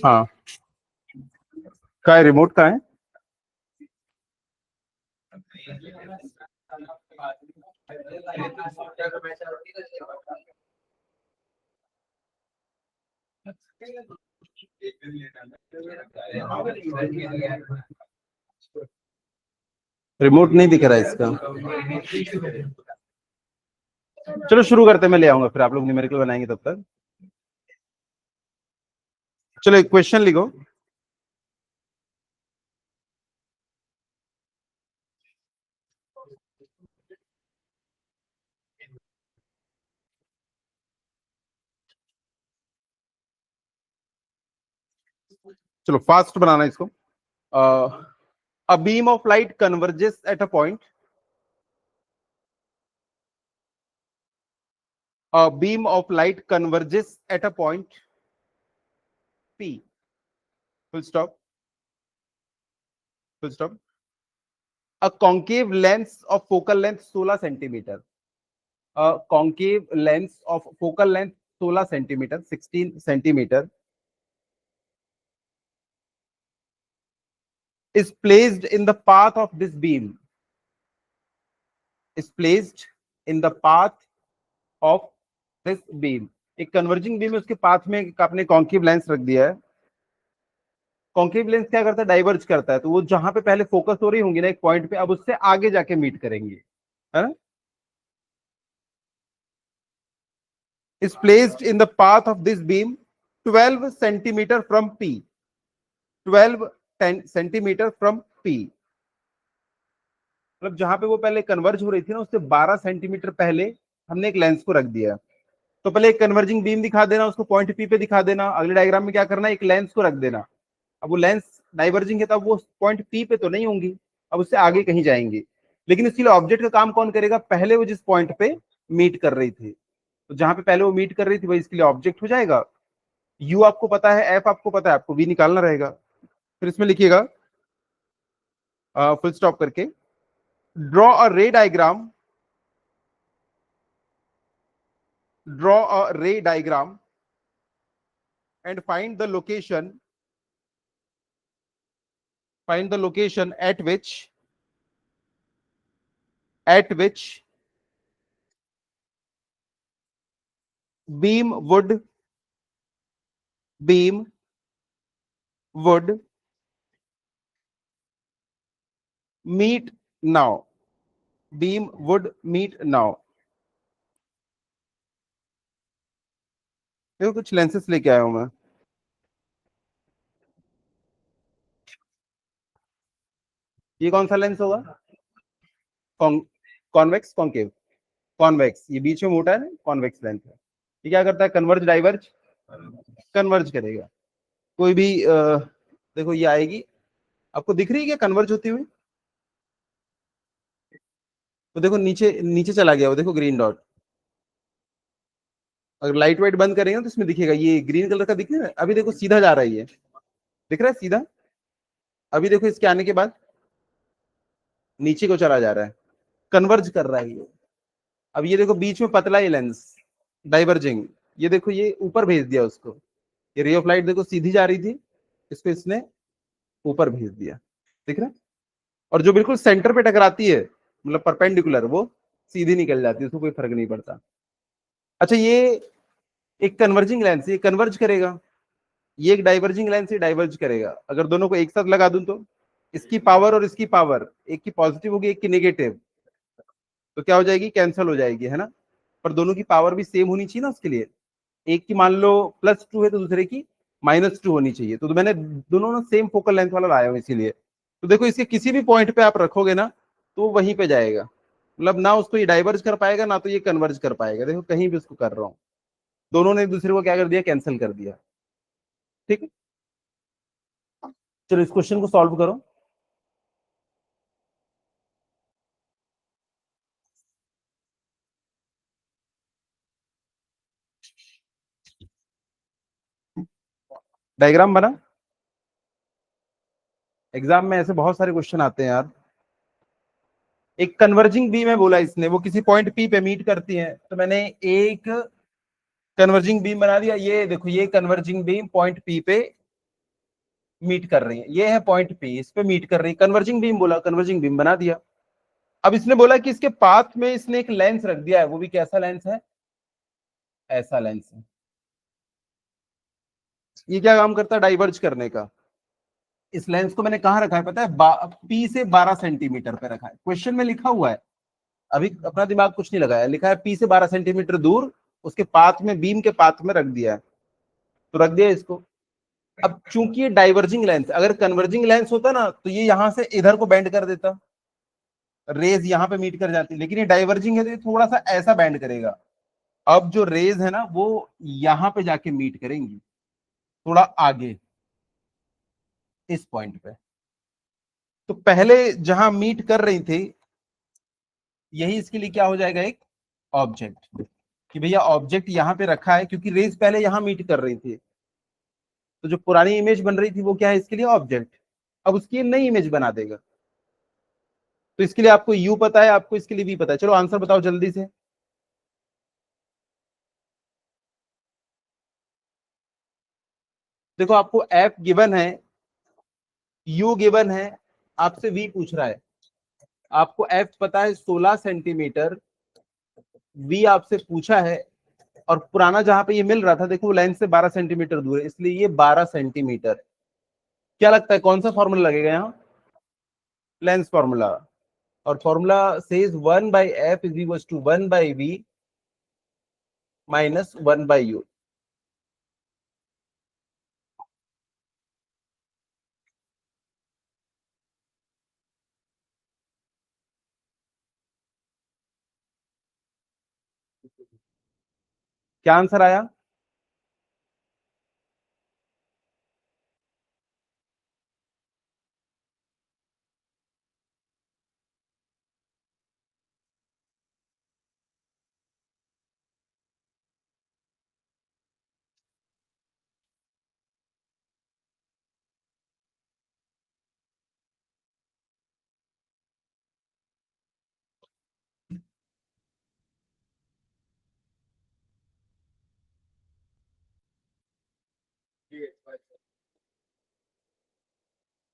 हाँ, का है रिमोट का है? रिमोट नहीं दिख रहा है इसका। चलो शुरू करते हैं, मैं ले आऊंगा, फिर आप लोग न्यूमेरिकल बनाएंगे तब तक। चलो एक क्वेश्चन लिखो। चलो फास्ट बनाना इसको। A beam of light converges at a point, a beam of light converges at a point P, full stop, full stop. A concave lens of focal length 16 centimeter, a concave lens of focal length 16 centimeter, 16 centimeter is placed in the path of this beam, is placed in the path of this beam. एक converging beam है, उसके path में आपने concave lens रख दिया है। Concave lens क्या करता है? डाइवर्ज करता है, तो वो जहां पे पहले फोकस हो रही होंगी ना एक पॉइंट पे, अब उससे आगे जाके मीट करेंगे, है ना? is placed in the path of this beam 12 centimeter from P, 12 centimeter from P। मतलब जहां पे वो पहले कन्वर्ज हो रही थी ना, उससे 12 सेंटीमीटर पहले हमने एक लेंस को रख दिया। तो पहले एक कन्वर्जिंग बीम दिखा देना, उसको पॉइंट पी पे दिखा देना, अगले डायग्राम में क्या करना है, एक लेंस को रख देना। अब वो लेंस डाइवर्जिंग है, तब वो पॉइंट पी पे तो नहीं होंगी, अब उससे आगे कहीं जाएंगी। लेकिन इसके लिए ऑब्जेक्ट का काम कौन करेगा? पहले वो जिस पॉइंट पे मीट कर रही थी, तो जहां पे पहले वो मीट कर रही थी वही इसके लिए ऑब्जेक्ट हो जाएगा। यू आपको पता है, एफ आपको पता है, आपको वी निकालना रहेगा। फिर इसमें लिखिएगा फुल स्टॉप करके, ड्रॉ अ रे डायग्राम, ड्रॉ अ रे diagram and find the location at which beam would meet now, beam would meet now। देखो कुछ लेंसेस लेके आया हूं मैं। ये कौन सा लेंस होगा? कॉन्वेक्स कॉन्केव, कॉन्वेक्स, ये बीच में मोटा है ना, कॉन्वेक्स लेंस है। ये क्या करता है? कन्वर्ज डाइवर्ज, कन्वर्ज करेगा। कोई भी देखो ये आएगी, आपको दिख रही है क्या कन्वर्ज होती हुई? तो देखो नीचे नीचे चला गया वो, देखो ग्रीन डॉट। अगर लाइट वाइट बंद करेंगे तो इसमें दिखेगा, ये ग्रीन कलर का दिख रहा है। अभी देखो सीधा जा रहा है, ये दिख रहा है सीधा। अभी देखो इसके आने के बाद नीचे को चला जा रहा है, कन्वर्ज कर रहा है ये। अब ये देखो बीच में पतला ही लेंस, डाइवर्जिंग, ये देखो ये ऊपर भेज दिया उसको। ये रे ऑफ लाइट देखो सीधी जा रही थी, इसको इसने ऊपर भेज दिया, दिख रहा है? और जो बिल्कुल सेंटर पे टकराती है, मतलब परपेंडिकुलर, वो सीधी निकल जाती है, उसको कोई फर्क नहीं पड़ता। अच्छा, ये एक कन्वर्जिंग लेंस, ये कन्वर्ज करेगा, ये एक डाइवर्जिंग लेंस, ये डाइवर्ज करेगा। अगर दोनों को एक साथ लगा दूं तो इसकी पावर और इसकी पावर, एक की पॉजिटिव होगी एक की नेगेटिव, तो क्या हो जाएगी? कैंसिल हो जाएगी, है ना? पर दोनों की पावर भी सेम होनी चाहिए ना उसके लिए। एक की मान लो +2 है तो दूसरे की -2 होनी चाहिए। तो मैंने दोनों ना सेम फोकल लेंथ वाला लाया हूं इसीलिए। तो देखो इसके किसी भी पॉइंट पे आप रखोगे ना, तो वो वहीं पे जाएगा। मतलब ना उसको ये डाइवर्ज कर पाएगा, ना तो ये कन्वर्ज कर पाएगा। देखो कहीं भी उसको कर रहा हूँ, दोनों ने एक दूसरे को क्या कर दिया? कैंसिल कर दिया। ठीक है, चलो इस क्वेश्चन को सॉल्व करो। डायग्राम बना। एग्जाम में ऐसे बहुत सारे क्वेश्चन आते हैं यार। एक कन्वर्जिंग बीम है बोला इसने, वो किसी पॉइंट पी पे मीट करती है, तो मैंने एक कन्वर्जिंग बीम बना दिया। ये देखो, ये कन्वर्जिंग बीम पॉइंट पी पे मीट कर रही है, ये है पॉइंट पी, इस पे मीट कर रही है, कन्वर्जिंग बीम बोला, कन्वर्जिंग बीम बना दिया। अब इसने बोला कि इसके पाथ में इसने एक लेंस रख दिया है, वो भी कैसा लेंस है, ऐसा लेंस है। ये क्या काम करता है, डाइवर्ज करने का। इस लेंस को मैंने कहां रखा है पता है, पी से 12 सेंटीमीटर पे रखा है, क्वेश्चन में लिखा हुआ है, अभी अपना दिमाग कुछ नहीं लगाया, लिखा है पी से 12 सेंटीमीटर दूर, उसके पाथ में, बीम के पाथ में रख दिया है, तो रख दिया इसको। अब चूंकि ये डाइवर्जिंग लेंस, अगर कन्वर्जिंग लेंस होता ना तो ये यहां से इधर को बेंड कर देता, रेज यहां पे मीट कर जाती, लेकिन ये डाइवर्जिंग है तो ये थोड़ा सा ऐसा बेंड करेगा। अब जो रेज है ना वो यहां पे जाके मीट करेंगी, थोड़ा आगे, इस पॉइंट पे। तो पहले जहां मीट कर रही थी, यही इसके लिए क्या हो जाएगा, एक ऑब्जेक्ट, कि भैया ऑब्जेक्ट यहां पे रखा है, क्योंकि रेज पहले यहां मीट कर रही थी, तो जो पुरानी इमेज बन रही थी वो क्या है इसके लिए, ऑब्जेक्ट। अब उसकी नई इमेज बना देगा। तो इसके लिए आपको यू पता है, आपको इसके लिए भी पता है, चलो आंसर बताओ जल्दी से। देखो आपको एफ गिवन है, यू गिवन है, आपसे वी पूछ रहा है। आपको एफ पता है 16 सेंटीमीटर, वी आपसे पूछा है, और पुराना जहां पे ये मिल रहा था देखो वो लाइन से 12 सेंटीमीटर दूर है, इसलिए ये 12 सेंटीमीटर। क्या लगता है कौन सा फॉर्मूला लगेगा यहाँ, लेंस फॉर्मूला। और formula says 1/f is equal to 1/v minus 1/u। क्या आंसर आया,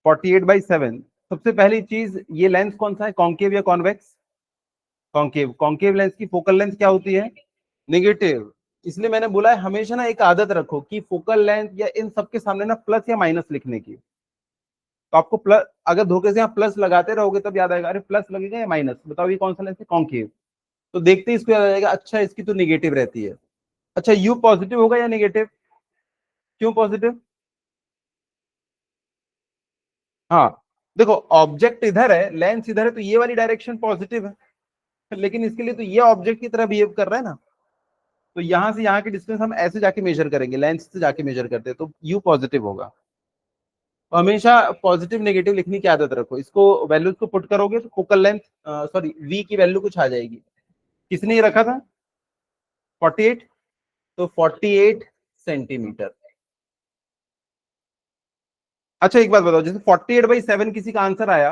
48/7। सबसे पहली चीज, ये लेंस कौन सा है, कॉन्केव या कॉन्वेक्स, कॉन्केव। कॉन्केव लेंस की फोकल लेंथ क्या होती है, नेगेटिव। इसलिए मैंने बोला है हमेशा ना एक आदत रखो कि फोकल लेंथ या इन सबके सामने ना प्लस या माइनस लिखने की। तो आपको प्लस, अगर धोखे से यहाँ प्लस लगाते रहोगे तब याद आएगा, अरे प्लस लगेगा या माइनस, बताओ ये कौन सा लेंस है, कॉन्केव। तो देखते ही इसको याद आ जाएगा, अच्छा इसकी तो निगेटिव रहती है। अच्छा यू पॉजिटिव होगा या निगेटिव, क्यों पॉजिटिव, हाँ देखो ऑब्जेक्ट इधर है, लेंस इधर है, तो ये वाली डायरेक्शन पॉजिटिव है, लेकिन इसके लिए तो ये ऑब्जेक्ट की तरह बिहेव कर रहा है ना, तो यहां से यहाँ की डिस्टेंस हम ऐसे जाके मेजर करेंगे, लेंस से जाके मेजर करते हैं, तो यू पॉजिटिव होगा। तो हमेशा पॉजिटिव नेगेटिव लिखने की आदत रखो, इसको वैल्यूज को पुट करोगे तो फोकल लेंथ, सॉरी वी की वैल्यू कुछ आ जाएगी। किसने ये रखा था 48, तो 48 सेंटीमीटर। अच्छा एक बात बताओ, जैसे 48/7 किसी का आंसर आया,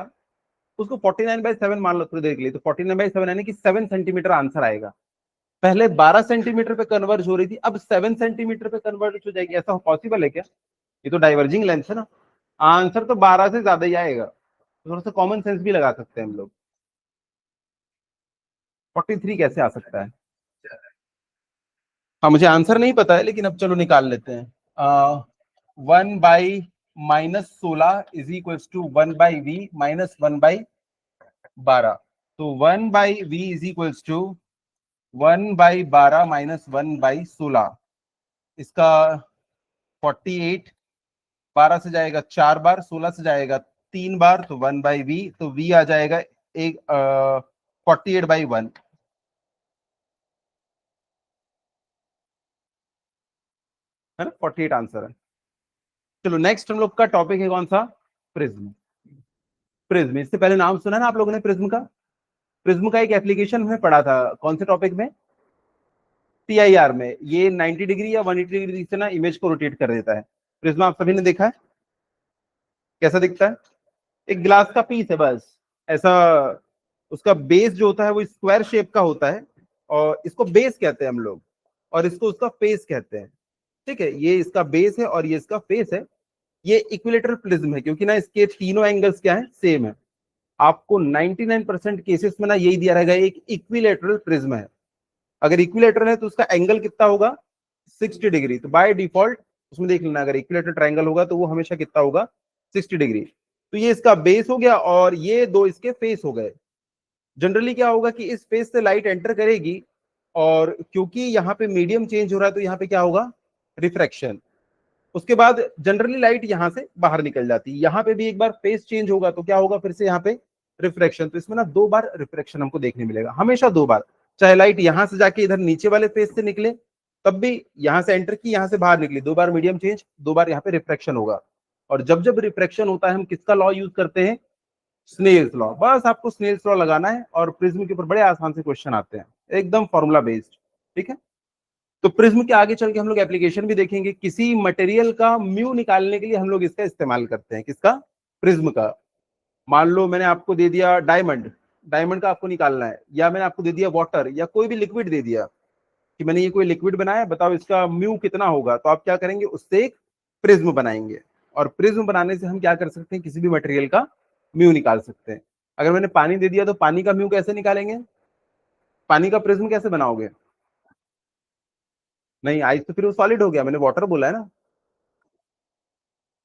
उसको 49/7 मान लो थोड़ी देर के लिए, तो 49/7 यानी कि 7 सेंटीमीटर आंसर आएगा। पहले 12 सेंटीमीटर पे कन्वर्ज हो रही थी, अब 7 सेंटीमीटर पे कन्वर्ज हो जाएगी, ऐसा पॉसिबल है क्या, ये तो डाइवर्जिंग लेंस है ना, आंसर तो 12 से ज्यादा ही आएगा। तो थोड़ा सा कॉमन सेंस भी लगा सकते हैं हम लोग, 43 कैसे आ सकता है। हाँ मुझे आंसर नहीं पता है, लेकिन अब चलो निकाल लेते हैं। 1/-16 is equal to 1/v minus 1/12। तो 1/v is equal to 1/12 minus 1/16। इसका 48, 12 से जाएगा 4 बार, 16 से जाएगा 3 बार, तो 1/v, तो v आ जाएगा एक 48/1, है ना, 48 आंसर है। चलो नेक्स्ट हम लोग का टॉपिक है कौन सा, प्रिज्म। प्रिज्म, इससे पहले नाम सुना ना आप लोगों ने प्रिज्म का। प्रिज्म का एक एप्लीकेशन हमने पढ़ा था, कौन से टॉपिक में, टीआईआर में। ये 90 डिग्री या 180 डिग्री से ना इमेज को रोटेट कर देता है। प्रिज्म आप सभी ने देखा है, कैसा दिखता है? एक ग्लास का पीस है बस ऐसा, उसका बेस जो होता है वो स्क्वायर शेप का होता है, और इसको बेस कहते हैं हम लोग, और इसको उसका फेस कहते हैं। ठीक है, ये इसका बेस है और ये इसका फेस है। ये इक्विलेटरल प्रिज्म है, क्योंकि ना इसके तीनों एंगल्स क्या है, सेम है। आपको 99% केसेस में ना यही दिया रहेगा, एक इक्विलेटरल प्रिज्म है। अगर इक्विलेटरल है तो उसका एंगल कितना होगा, 60 डिग्री। तो बाय डिफॉल्ट उसमें देख लेना, अगर इक्विलेटरल ट्रायंगल होगा तो वो हमेशा कितना होगा, 60 डिग्री। तो ये इसका बेस हो गया और ये दो इसके फेस हो गए। जनरली क्या होगा कि इस फेस से लाइट एंटर करेगी, और क्योंकि यहाँ पे मीडियम चेंज हो रहा है तो यहाँ पे क्या होगा, रिफ्रैक्शन। उसके बाद जनरली लाइट यहाँ से बाहर निकल जाती है। यहाँ पे भी एक बार फेस चेंज होगा तो क्या होगा, फिर से यहाँ पे रिफ्रैक्शन। तो इसमें ना 2 बार रिफ्रैक्शन हमको देखने मिलेगा, हमेशा 2 बार। चाहे लाइट यहाँ से जाके इधर नीचे वाले फेस से निकले, तब भी यहाँ से एंटर की, यहाँ से बाहर निकली, 2 बार मीडियम चेंज, 2 बार यहाँ पे रिफ्रैक्शन होगा। और जब जब रिफ्रैक्शन होता है हम किसका लॉ यूज करते हैं, स्नेल्स लॉ। बस आपको स्नेल्स लॉ लगाना है और प्रिज्म के ऊपर बड़े आसान से क्वेश्चन आते हैं, एकदम फॉर्मूला बेस्ड। ठीक है, तो प्रिज्म के आगे चल के हम लोग एप्लीकेशन भी देखेंगे। किसी मटेरियल का म्यू निकालने के लिए हम लोग इसका इस्तेमाल करते हैं, किसका, प्रिज्म का। मान लो मैंने आपको दे दिया डायमंड, डायमंड का आपको निकालना है, या मैंने आपको दे दिया वाटर या कोई भी लिक्विड दे दिया कि मैंने ये कोई लिक्विड बनाया, बताओ इसका म्यू कितना होगा, तो आप क्या करेंगे, उससे एक प्रिज्म बनाएंगे। और प्रिज्म बनाने से हम क्या कर सकते हैं, किसी भी मटेरियल का म्यू निकाल सकते हैं। अगर मैंने पानी दे दिया तो पानी का म्यू कैसे निकालेंगे, पानी का प्रिज्म कैसे बनाओगे? नहीं, आइस तो फिर वो सॉलिड हो गया, मैंने वाटर बोला है ना।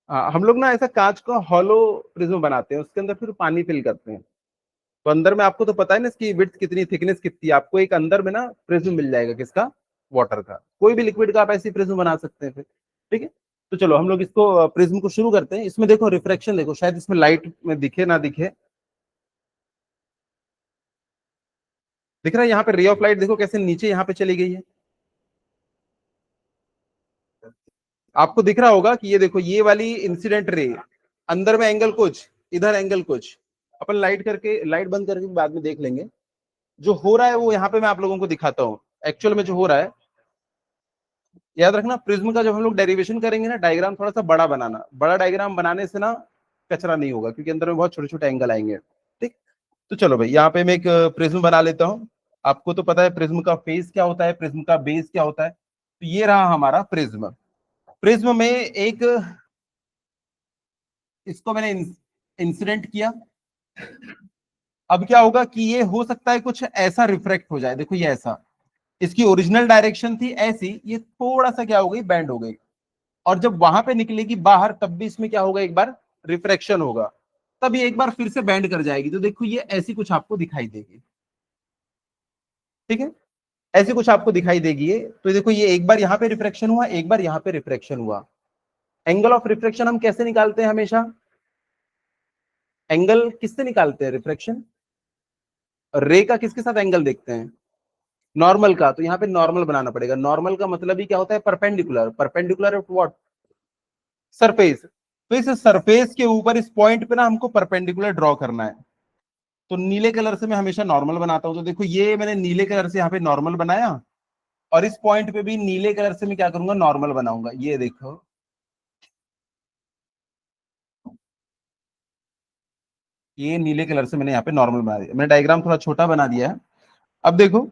हम लोग ना ऐसा कांच का हॉलो प्रिज्म बनाते हैं, उसके अंदर फिर पानी फिल करते हैं। तो अंदर में आपको तो पता है ना इसकी विड्थ कितनी, थिकनेस कितनी, आपको एक अंदर में ना प्रिज्म मिल जाएगा, किसका, वाटर का। कोई भी लिक्विड का आप ऐसी प्रिज्म बना सकते हैं फिर। ठीक है, तो चलो हम लोग इसको प्रिज्म को शुरू करते हैं। इसमें देखो रिफ्रैक्शन देखो, शायद इसमें लाइट में दिखे ना दिखे, दिख रहा है यहाँ पे रे ऑफ लाइट देखो कैसे नीचे यहाँ पे चली गई है। आपको दिख रहा होगा कि ये देखो, ये वाली इंसिडेंट रे, अंदर में एंगल कुछ, इधर एंगल कुछ। अपन लाइट करके, लाइट बंद करके बाद में देख लेंगे। जो हो रहा है वो यहाँ पे मैं आप लोगों को दिखाता हूँ, एक्चुअल में जो हो रहा है। याद रखना, प्रिज्म का जब हम लोग डेरिवेशन करेंगे ना, डायग्राम थोड़ा सा बड़ा बनाना। बड़ा डायग्राम बनाने से ना कचरा नहीं होगा, क्योंकि अंदर में बहुत छोटे छोटे एंगल आएंगे। ठीक, तो चलो भाई, यहाँ पे मैं एक प्रिज्म बना लेता हूँ। आपको तो पता है प्रिज्म का फेस क्या होता है, प्रिज्म का बेस क्या होता है। तो ये रहा हमारा प्रिज्म। प्रिज्म में एक, इसको मैंने इंसिडेंट किया। अब क्या होगा कि ये हो सकता है कुछ ऐसा रिफ्रेक्ट हो जाए, देखो ये ऐसा, इसकी ओरिजिनल डायरेक्शन थी ऐसी, ये थोड़ा सा क्या हो गई, बैंड हो गई। और जब वहां पे निकलेगी बाहर, तब भी इसमें क्या होगा, एक बार रिफ्रैक्शन होगा, तब ये एक बार फिर से बैंड कर जाएगी। तो देखो ये ऐसी कुछ आपको दिखाई देगी। ठीक है, ऐसी कुछ आपको दिखाई देगी ये। तो देखो ये एक बार यहाँ पे रिफ्रैक्शन हुआ, एक बार यहाँ पे रिफ्रैक्शन हुआ। एंगल ऑफ रिफ्रैक्शन हम कैसे निकालते हैं हमेशा, एंगल किससे निकालते हैं रिफ्रैक्शन, रे का किसके साथ एंगल देखते हैं, नॉर्मल का। तो यहाँ पे नॉर्मल बनाना पड़ेगा। नॉर्मल का मतलब ही क्या होता है, perpendicular. Perpendicular of what, surface. तो इस सरफेस के ऊपर इस पॉइंट पे ना हमको परपेंडिकुलर ड्रॉ करना है। तो नीले कलर से मैं हमेशा नॉर्मल बनाता हूं। तो देखो ये मैंने नीले कलर से यहाँ पे नॉर्मल बनाया, और इस पॉइंट पे भी नीले कलर से मैं क्या करूंगा, नॉर्मल बनाऊंगा। ये देखो, ये नीले कलर से मैंने यहाँ पे नॉर्मल बना दिया। मैंने डायग्राम थोड़ा छोटा बना दिया है। अब देखो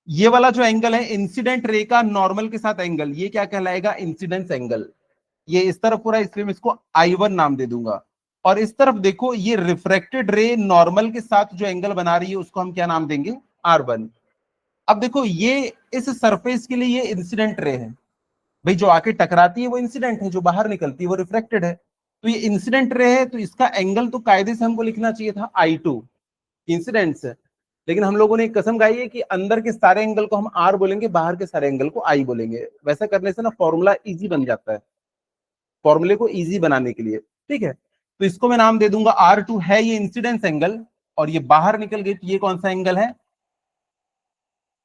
ये वाला जो एंगल है इंसिडेंट रे का नॉर्मल के साथ एंगल, ये क्या कहलाएगा, इंसिडेंस एंगल। ये इस तरफ पूरा, इसलिए मैं इसको I1 नाम दे दूंगा। और इस तरफ देखो, ये रिफ्रैक्टेड रे नॉर्मल के साथ जो एंगल बना रही है उसको हम क्या नाम देंगे, R1। अब देखो ये इस सरफेस के लिए ये इंसिडेंट रे है भाई, जो आके टकराती है वो इंसिडेंट है, जो बाहर निकलती है वो रिफ्लेक्टेड है। तो ये इंसिडेंट रे है, तो इसका एंगल तो कायदे से हमको लिखना चाहिए था I2, इंसिडेंट से। लेकिन हम लोगों ने एक कसम खाई है कि अंदर के सारे एंगल को हम R बोलेंगे, बाहर के सारे एंगल को I बोलेंगे। वैसा करने से ना फॉर्मूला इजी बन जाता है, फॉर्मूले को इजी बनाने के लिए। ठीक है, तो इसको मैं नाम दे दूंगा R2 है ये इंसिडेंस एंगल, और ये बाहर निकल गई तो ये कौन सा एंगल है,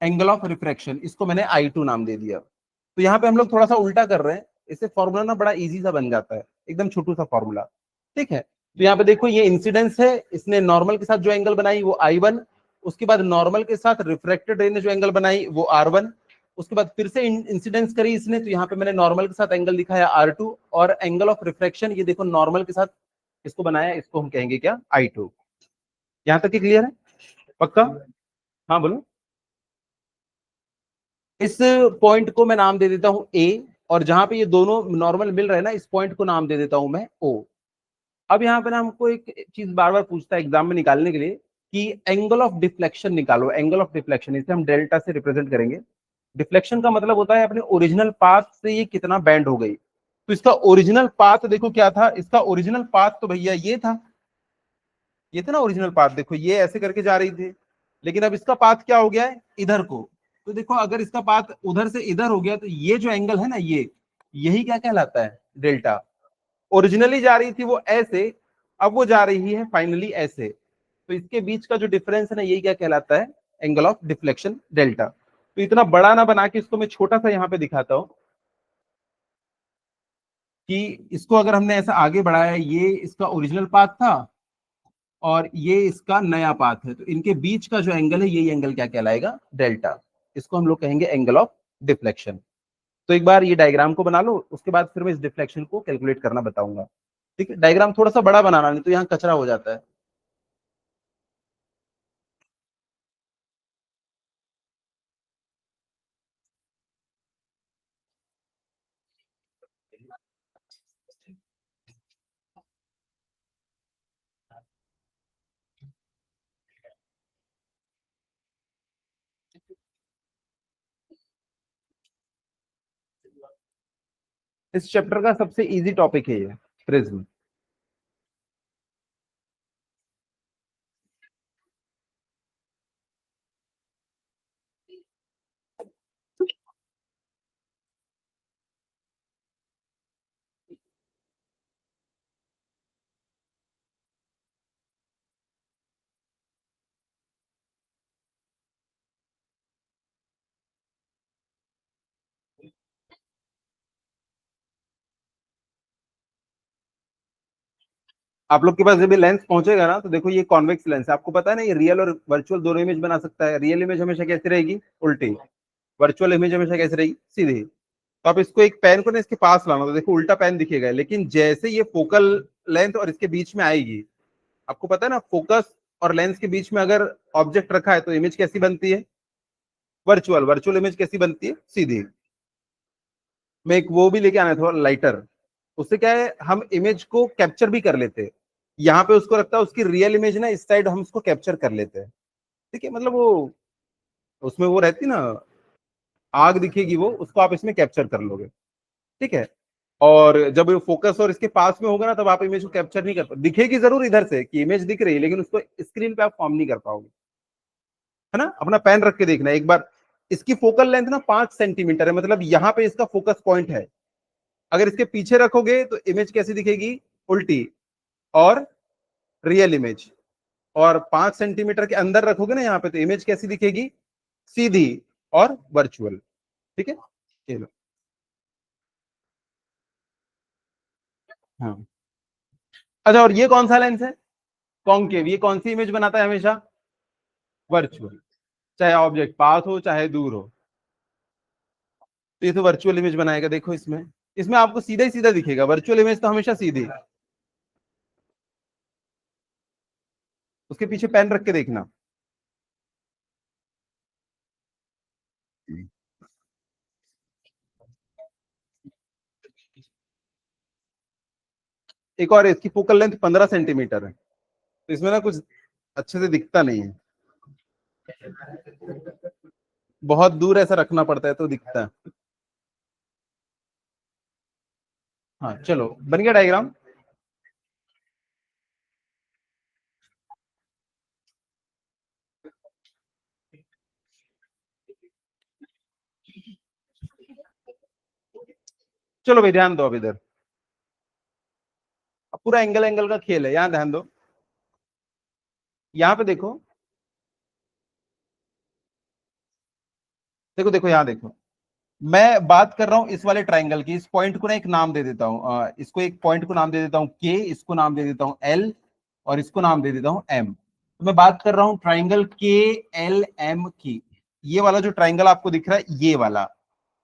एंगल ऑफ रिफ्रैक्शन। इसको मैंने I2 नाम दे दिया। तो यहाँ पे हम लोग थोड़ा सा उल्टा कर रहे हैं, इससे फॉर्मूला ना बड़ा इजी सा बन जाता है, एकदम छोटू सा फॉर्मूला। ठीक है, तो यहाँ पे देखो ये इंसिडेंस है, इसने नॉर्मल के साथ जो एंगल बनाई वो I1, उसके बाद नॉर्मल के साथ रिफ्रैक्टेड रे ने जो एंगल बनाई वो R1, उसके बाद फिर से इंसिडेंस करी इसने, तो यहाँ पे मैंने नॉर्मल के साथ एंगल दिखाया R2, और एंगल ऑफ रिफ्रैक्शन ये देखो नॉर्मल के साथ इसको बनाया, इसको हम कहेंगे क्या, I2। यहाँ तक क्लियर है, पक्का? हाँ बोलो। इस पॉइंट को मैं नाम दे देता हूं A, और जहां पे ये दोनों नॉर्मल मिल रहे हैं ना, इस पॉइंट को नाम दे देता हूं मैं O। अब यहाँ पे ना हमको एक चीज बार बार पूछता है एग्जाम में निकालने के लिए कि एंगल ऑफ डिफ्लेक्शन निकालो, एंगल ऑफ डिफ्लेक्शन, इसे हम डेल्टा से रिप्रेजेंट करेंगे। डिफ्लेक्शन का मतलब होता है अपने ओरिजिनल पाथ से ये कितना बैंड हो गई। तो इसका ओरिजिनल पाथ देखो क्या था, इसका ओरिजिनल पाथ तो भैया ये था, ये था ना ओरिजिनल पाथ, देखो ये ऐसे करके जा रही थी, लेकिन अब इसका पाथ क्या हो गया है, इधर को। तो देखो अगर इसका पाथ उधर से इधर हो गया, तो ये जो एंगल है ना, ये यही क्या कहलाता है, डेल्टा। ओरिजिनली जा रही थी वो ऐसे, अब वो जा रही है फाइनली ऐसे, तो इसके बीच का जो डिफरेंस है ना, यही क्या कहलाता है, एंगल ऑफ डिफ्लेक्शन, डेल्टा। तो इतना बड़ा ना बना के इसको मैं छोटा सा यहाँ पे दिखाता हूं कि इसको अगर हमने ऐसा आगे बढ़ाया, ये इसका ओरिजिनल पाथ था और ये इसका नया पाथ है, तो इनके बीच का जो एंगल है, यही एंगल क्या कहलाएगा, डेल्टा। इसको हम लोग कहेंगे एंगल ऑफ डिफ्लेक्शन। तो एक बार ये डायग्राम को बना लो, उसके बाद फिर मैं इस डिफ्लेक्शन को कैलकुलेट करना बताऊंगा। ठीक है, डायग्राम थोड़ा सा बड़ा बनाना, नहीं तो यहाँ कचरा हो जाता है। इस चैप्टर का सबसे इजी टॉपिक है ये, प्रिज्म। आप लोग के पास जब ये लेंस पहुंचेगा ना, तो देखो ये कॉन्वेक्स लेंस है, आपको पता है ना, ये रियल और वर्चुअल दोनों इमेज बना सकता है। रियल इमेज हमेशा कैसी रहेगी, उल्टी, वर्चुअल इमेज हमेशा कैसी रहेगी, सीधी। तो आप इसको एक पेन को ना इसके पास लाना, तो देखो उल्टा पेन दिखेगा, लेकिन जैसे ये फोकल लेंथ और इसके बीच में आएगी, आपको पता है ना, फोकस और लेंस के बीच में अगर ऑब्जेक्ट रखा है, तो इमेज कैसी बनती है, वर्चुअल। वर्चुअल इमेज कैसी बनती है, सीधी। मैं एक वो भी लेके आना था, लाइटर। उससे क्या है, हम इमेज को कैप्चर भी कर लेते हैं। यहाँ पे उसको रखता है, उसकी रियल इमेज ना इस साइड हम उसको कैप्चर कर लेते हैं। ठीक है, मतलब वो उसमें वो रहती ना, आग दिखेगी, वो उसको आप इसमें कैप्चर कर लोगे। ठीक है, और जब वो फोकस और इसके पास में होगा ना, तब आप इमेज को कैप्चर नहीं कर पाओगे। दिखेगी जरूर इधर से कि इमेज दिख रही है, लेकिन उसको स्क्रीन पे आप फॉर्म नहीं कर पाओगे, है ना। अपना पेन रख के देखना एक बार। इसकी फोकल लेंथ ना 5 सेंटीमीटर है, मतलब यहाँ पे इसका फोकस पॉइंट है। अगर इसके पीछे रखोगे तो इमेज कैसी दिखेगी, उल्टी और रियल इमेज। और 5 सेंटीमीटर के अंदर रखोगे ना यहाँ पे, तो इमेज कैसी दिखेगी, सीधी और वर्चुअल। ठीक है, चलो। हाँ, अच्छा, और ये कौन सा लेंस है, कॉन्केव, ये कौन सी इमेज बनाता है हमेशा, वर्चुअल। चाहे ऑब्जेक्ट पास हो चाहे दूर हो, तो ये तो वर्चुअल इमेज बनाएगा। देखो इसमें, इसमें आपको सीधा ही सीधा दिखेगा, वर्चुअल इमेज तो हमेशा सीधी। उसके पीछे पेन रख के देखना। एक और, इसकी फोकल लेंथ 15 सेंटीमीटर है, तो इसमें ना कुछ अच्छे से दिखता नहीं है, बहुत दूर ऐसा रखना पड़ता है तो दिखता है। हाँ चलो, बन गया डायग्राम। चलो भाई, ध्यान दो अब इधर। अब पूरा एंगल एंगल का खेल है, यहाँ ध्यान दो। यहाँ पे देखो, देखो देखो यहाँ देखो। मैं बात कर रहा हूँ इस वाले ट्राइंगल की, इस पॉइंट को ना एक नाम दे देता हूँ, इसको एक पॉइंट को नाम दे देता हूँ के, इसको नाम दे देता हूँ एल, और इसको नाम दे देता हूँ एम। तो मैं बात कर रहा हूँ ट्राइंगल के एल एम की। ये वाला जो ट्राइंगल आपको दिख रहा है ये वाला,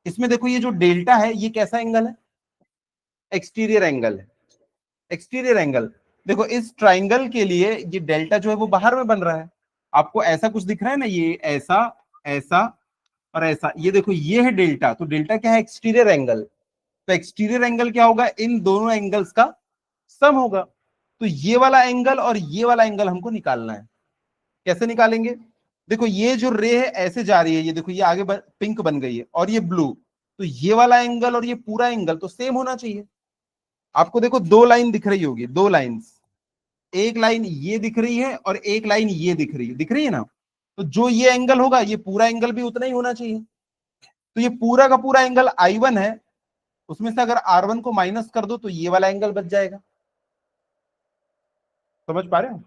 इसमें देखो ये जो डेल्टा है ये कैसा एंगल है? एक्सटीरियर एंगल है। एक्सटीरियर एंगल, देखो इस ट्राइंगल के लिए ये डेल्टा जो है वो बाहर में बन रहा है। आपको ऐसा कुछ दिख रहा है ना, ये ऐसा, ऐसा और ऐसा, ये देखो ये है डेल्टा। तो डेल्टा क्या है? Exterior angle. तो एक्सटीरियर एंगल क्या होगा? इन दोनों एंगल्स का सम होगा। तो ये वाला एंगल और ये वाला एंगल हमको निकालना है। कैसे निकालेंगे? देखो ये जो रे है ऐसे जा रही है, ये देखो ये आगे पिंक बन गई है और ये ब्लू, तो ये वाला एंगल और ये पूरा एंगल तो सेम होना चाहिए। आपको देखो दो लाइन दिख रही होगी, दो लाइंस, एक लाइन ये दिख रही है और एक लाइन ये दिख रही है ना। तो जो ये एंगल होगा ये पूरा एंगल भी उतना ही होना चाहिए। तो ये पूरा का पूरा एंगल I1 है, उसमें से अगर R1 को माइनस कर दो तो ये वाला एंगल बच जाएगा। समझ पा रहे हो?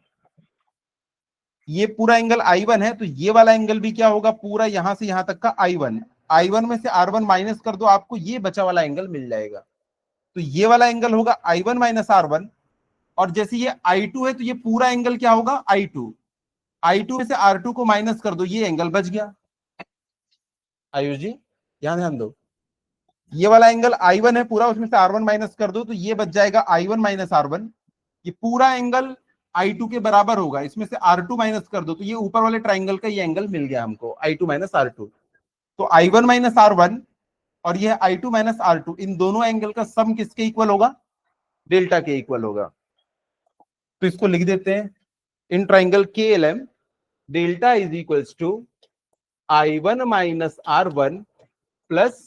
ये पूरा एंगल I1 है, तो ये वाला एंगल भी क्या होगा? पूरा यहां से यहां तक का I1। I1 में से R1 माइनस कर दो, आपको ये बचा वाला एंगल मिल जाएगा। तो ये वाला एंगल होगा I1 माइनस R1। और जैसे ये I2 है तो ये पूरा एंगल क्या होगा? I2। I2 में से R2 को माइनस कर दो, ये एंगल बच गया। आयुष जी ध्यान ध्यान दो, ये वाला एंगल I1 है पूरा, उसमें से R1 माइनस कर दो तो ये बच जाएगा I1 माइनस R1। ये पूरा एंगल I2 के बराबर होगा, इसमें से R2 माइनस कर दो तो ये ऊपर वाले ट्राइंगल का ये एंगल मिल गया हमको, I2 माइनस R2। तो I1 माइनस R1 और ये I2 माइनस R2, इन दोनों एंगल का सम किसके इक्वल होगा? डेल्टा के इक्वल होगा। तो इसको लिख देते हैं, in triangle KLM delta is equals to I1 minus R1 plus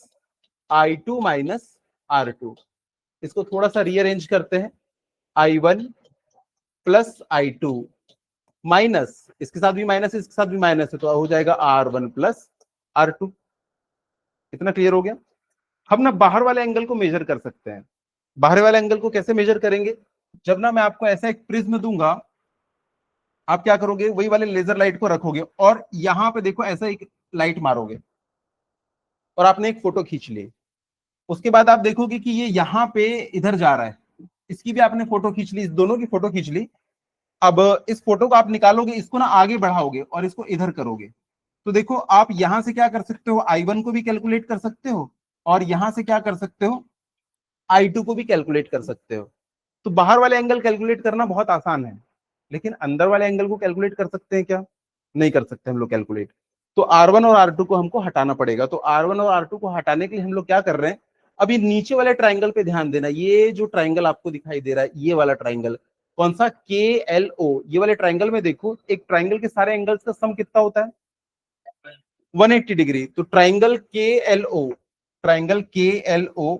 I2 minus R2। इसको थोड़ा सा रीअरेंज करते हैं, I1 प्लस I2 माइनस, इसके साथ भी माइनस, इसके साथ भी माइनस है, तो हो जाएगा R1 प्लस R2। इतना क्लियर हो गया? हम ना बाहर वाले एंगल को मेजर कर सकते हैं। बाहर वाले एंगल को कैसे मेजर करेंगे? जब ना मैं आपको ऐसा एक प्रिज्म दूंगा, आप क्या करोगे? वही वाले लेजर लाइट को रखोगे और यहां पे देखो ऐसा एक लाइट मारोगे और आपने एक फोटो खींच ली। उसके बाद आप देखोगे कि ये यहाँ पे इधर जा रहा है, इसकी भी आपने फोटो खींच ली, इस दोनों की फोटो खींच ली। अब इस फोटो को आप निकालोगे, इसको ना आगे बढ़ाओगे और इसको इधर करोगे, तो देखो आप यहां से क्या कर सकते हो? I1 को भी कैलकुलेट कर सकते हो और यहां से क्या कर सकते हो? I2 को भी कैलकुलेट कर सकते हो। तो बाहर वाले एंगल कैलकुलेट करना बहुत आसान है, लेकिन अंदर वाले एंगल को कैलकुलेट कर सकते हैं क्या? नहीं कर सकते हम लोग कैलकुलेट। तो R1 और R2 को हमको हटाना पड़ेगा। तो R1 और R2 को हटाने के लिए हम लोग क्या कर रहे हैं? अभी नीचे वाले ट्राइंगल पे ध्यान देना, ये जो ट्राइंगल आपको दिखाई दे रहा है ये वाला ट्राइंगल, कौन सा? KLO। ये वाले ट्राइंगल में देखो, एक ट्राइंगल के सारे एंगल्स का सम कितना होता है? 180 डिग्री। तो triangle KLO, triangle KLO,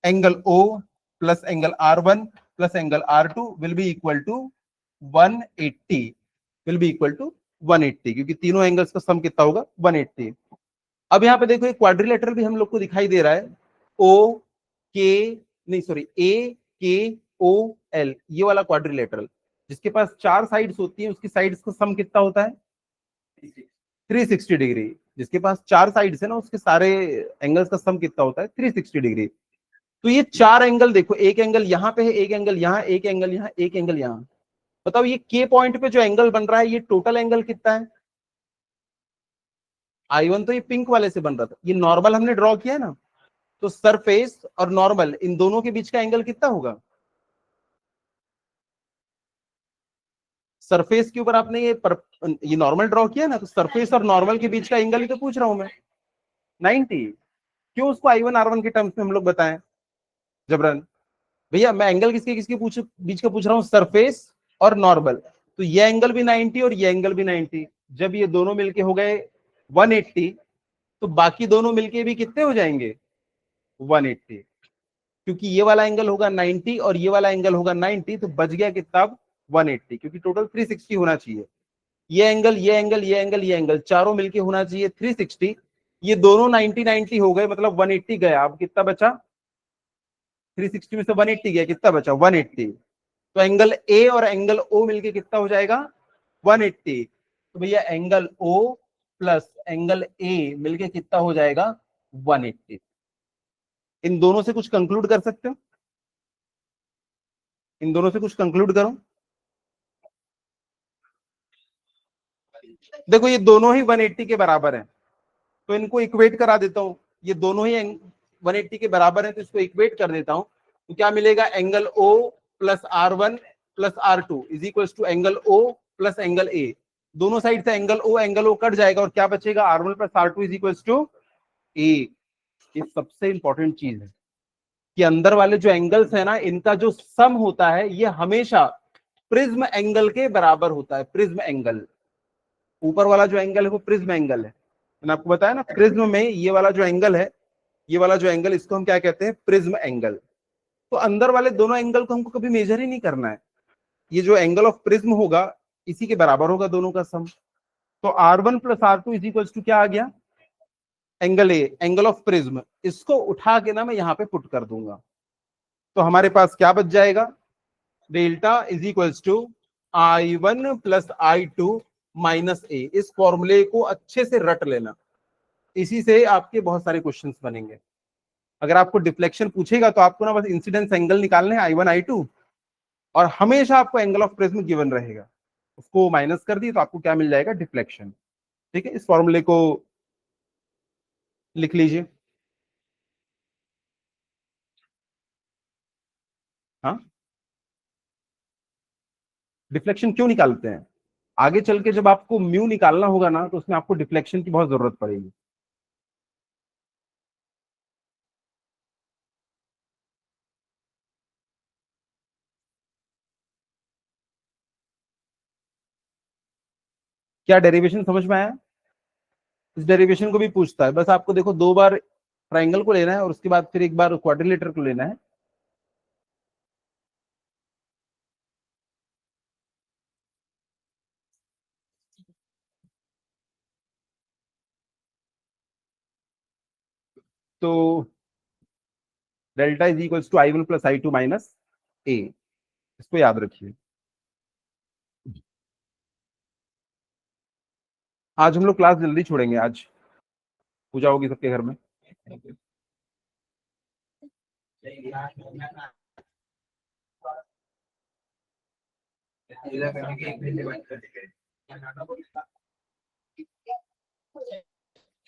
angle O plus angle R1 plus angle R2 will be equal to 180, will be equal to 180, क्योंकि तीनों एंगल्स का सम कितना होगा? 180। अब यहाँ पे देखो एक क्वाड्रिलेटरल भी हम लोग को दिखाई दे रहा है, O K, नहीं सॉरी, AKOL, ये वाला क्वाड्रिलेटरल जिसके पास 4 साइड्स होती हैं, उसकी साइड्स का सम कितना होता है? 360 डिग्री। जिसके पास 4 साइड्स है ना, उसके सारे एंगल्स का सम कितना होता है? 360 डिग्री। तो ये 4 एंगल देखो, एक एंगल यहाँ पे है, एक एंगल यहाँ, एक एंगल यहाँ, एक एंगल यहाँ। बताओ ये के पॉइंट पे जो एंगल बन रहा है ये टोटल एंगल कितना है? I1 तो ये पिंक वाले से बन रहा था, ये नॉर्मल हमने ड्रॉ किया है ना, तो सरफेस और नॉर्मल इन दोनों के बीच का एंगल कितना होगा? सरफेस के ऊपर आपने ये नॉर्मल ड्रॉ किया ना, तो सरफेस और नॉर्मल के बीच का एंगल ही तो पूछ रहा हूं मैं, 90। क्यों उसको I1 R1 के टर्म्स में हम लोग बताएं जबरन? भैया मैं एंगल किसके किसके बीच का पूछ रहा हूँ? सरफेस और नॉर्मल। तो ये एंगल भी 90 और ये एंगल भी 90। जब ये दोनों मिलके हो गए 180, तो बाकी दोनों मिलके भी कितने हो जाएंगे? 180। क्योंकि ये वाला एंगल होगा 90 और ये वाला एंगल होगा 90, तो बच गया कितना? 180, क्योंकि टोटल 360 होना चाहिए। ये एंगल, ये एंगल, ये एंगल, ये एंगल चारों मिलके होना चाहिए 360। ये दोनों 90 90 हो गए, मतलब 180 गया। अब कितना बचा? 360 में से 180 गया, कितना बचा? 180। तो एंगल ए और एंगल ओ मिलके कितना हो जाएगा? 180। तो भैया angle O plus angle A मिलके कितना हो जाएगा? 180। इन दोनों से कुछ कंक्लूड कर सकते हो? इन दोनों से कुछ कंक्लूड करो। देखो ये दोनों ही 180 के बराबर है, तो इनको इक्वेट करा देता हूं, ये दोनों ही 180 के बराबर है, तो इसको इक्वेट कर देता हूं, तो क्या मिलेगा, angle O plus R1 plus R2 is equal to angle O plus angle A. दोनों साइड से एंगल ओ कट जाएगा और क्या बचेगा, R1 plus R2 is equal to A. ये सबसे इंपॉर्टेंट चीज है कि अंदर वाले जो एंगल्स है ना, इनका जो सम होता है ये हमेशा प्रिज्म एंगल के बराबर होता है। प्रिज्म एंगल, ऊपर वाला जो एंगल है वो प्रिज्म एंगल है। मैंने आपको बताया ना, प्रिज्म में ये वाला जो एंगल है, ये वाला जो एंगल, इसको हम क्या कहते हैं, प्रिज्म एंगल। तो अंदर वाले दोनों एंगल को हमको कभी मेजर ही नहीं करना है, ये जो एंगल ऑफ प्रिज्म होगा इसी के बराबर होगा दोनों का सम। तो R1 plus R2 is equal to क्या आ गया, angle A, angle of prism. इसको उठा के ना मैं यहां पे पुट कर दूंगा, तो हमारे पास क्या बच जाएगा, delta is equal to I1 plus I2 minus A. इस फॉर्मूले को अच्छे से रट लेना, इसी से आपके बहुत सारे क्वेश्चंस बनेंगे। अगर आपको डिफ्लेक्शन पूछेगा तो आपको ना बस इंसिडेंस एंगल निकालने हैं, I1 I2, और हमेशा आपको एंगल ऑफ प्रिज्म गिवन रहेगा, उसको माइनस कर दी तो आपको क्या मिल जाएगा, डिफ्लेक्शन। ठीक है, इस फॉर्मूले को लिख लीजिए। हाँ, डिफ्लेक्शन क्यों निकालते हैं, आगे चल के जब आपको म्यू निकालना होगा ना, तो उसमें आपको डिफ्लेक्शन की बहुत जरूरत पड़ेगी। क्या डेरिवेशन समझ में आया, इस डेरिवेशन को भी पूछता है, बस आपको देखो 2 बार ट्राइंगल को लेना है और उसके बाद फिर 1 बार क्वाड्रिलेटर को लेना है। तो delta is equal to I1 plus I2 minus A, इसको याद रखिए। आज हम लोग क्लास जल्दी छोड़ेंगे, आज पूजा होगी सबके घर में।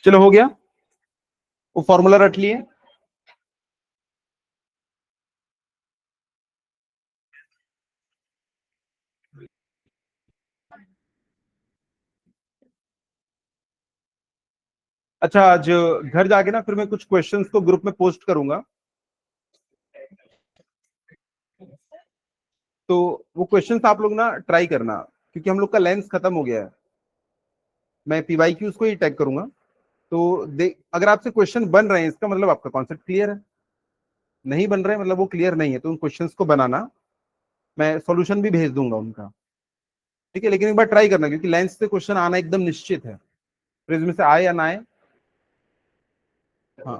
चलो हो गया, वो फॉर्मूला रट लिए। अच्छा, आज घर जाके ना फिर मैं कुछ क्वेश्चंस को ग्रुप में पोस्ट करूंगा, तो वो क्वेश्चंस आप लोग ना ट्राई करना, क्योंकि हम लोग का लेंस खत्म हो गया है। मैं PYQs को ही टैग करूंगा, तो देख अगर आपसे क्वेश्चन बन रहे हैं इसका मतलब आपका कॉन्सेप्ट क्लियर है, नहीं बन रहे हैं मतलब वो क्लियर नहीं है, तो उन क्वेश्चंस को बनाना, मैं सॉल्यूशन भी भेज दूंगा उनका। ठीक है, लेकिन एक बार ट्राई करना, क्योंकि लेंस से क्वेश्चन आना एकदम निश्चित है, प्रिज्म से आए या ना आए। हाँ,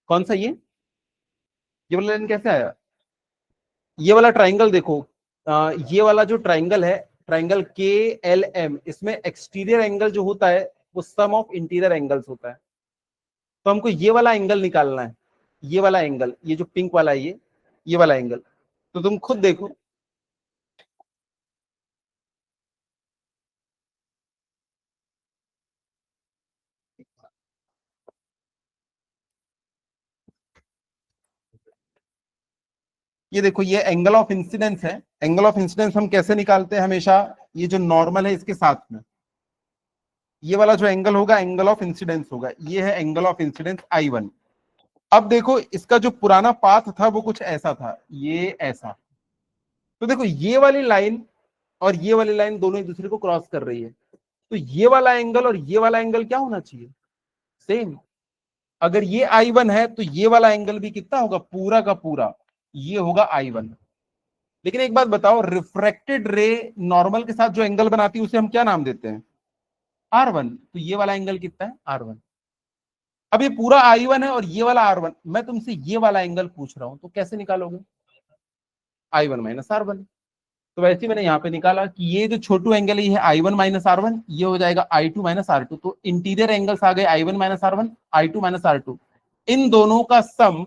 कौन सा ये वाला लाइन कैसे आया, ये वाला ट्राइंगल देखो, ये वाला जो ट्राइंगल है, ट्राइंगल KLM, इसमें एक्सटीरियर एंगल जो होता है वो सम ऑफ इंटीरियर एंगल्स होता है। तो हमको ये वाला एंगल निकालना है, ये वाला एंगल, ये जो पिंक वाला है, ये वाला एंगल। तो तुम खुद देखो, ये देखो, ये एंगल ऑफ इंसिडेंस है। एंगल ऑफ इंसिडेंस हम कैसे निकालते हैं हमेशा, ये जो नॉर्मल है इसके साथ में ये वाला जो एंगल होगा, एंगल ऑफ इंसिडेंस होगा, ये है एंगल ऑफ इंसिडेंस I1। अब देखो इसका जो पुराना पाथ था वो कुछ ऐसा था, ये ऐसा। तो देखो ये वाली लाइन और ये वाली लाइन दोनों एक दूसरे को क्रॉस कर रही है, तो ये वाला एंगल और ये वाला एंगल क्या होना चाहिए, सेम। अगर ये I1 है तो ये वाला एंगल भी कितना होगा, पूरा का पूरा ये होगा I1। लेकिन एक बात बताओ, रिफ्रैक्टेड रे नॉर्मल के साथ जो एंगल बनाती है उसे हम क्या नाम देते हैं, R1। तो ये वाला एंगल कितना है, R1। अब ये पूरा I1 है और ये वाला R1, मैं तुमसे ये वाला एंगल पूछ रहा हूं, तो कैसे निकालोगे, I1 माइनस R1। तो वैसे ही मैंने यहाँ पे निकाला कि ये जो छोटू एंगल है ये है I1 माइनस R1, ये हो जाएगा I2 माइनस R2। तो इंटीरियर एंगल्स आ गए I1 minus R1, I2 minus R2। इन दोनों का सम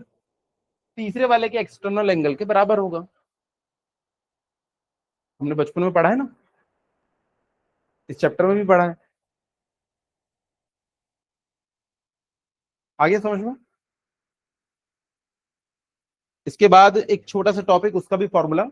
तीसरे वाले के एक्सटर्नल एंगल के बराबर होगा। हमने बचपन में पढ़ा है ना, इस चैप्टर में भी पढ़ा है। आगे समझ में। इसके बाद एक छोटा सा टॉपिक, उसका भी फॉर्मूला।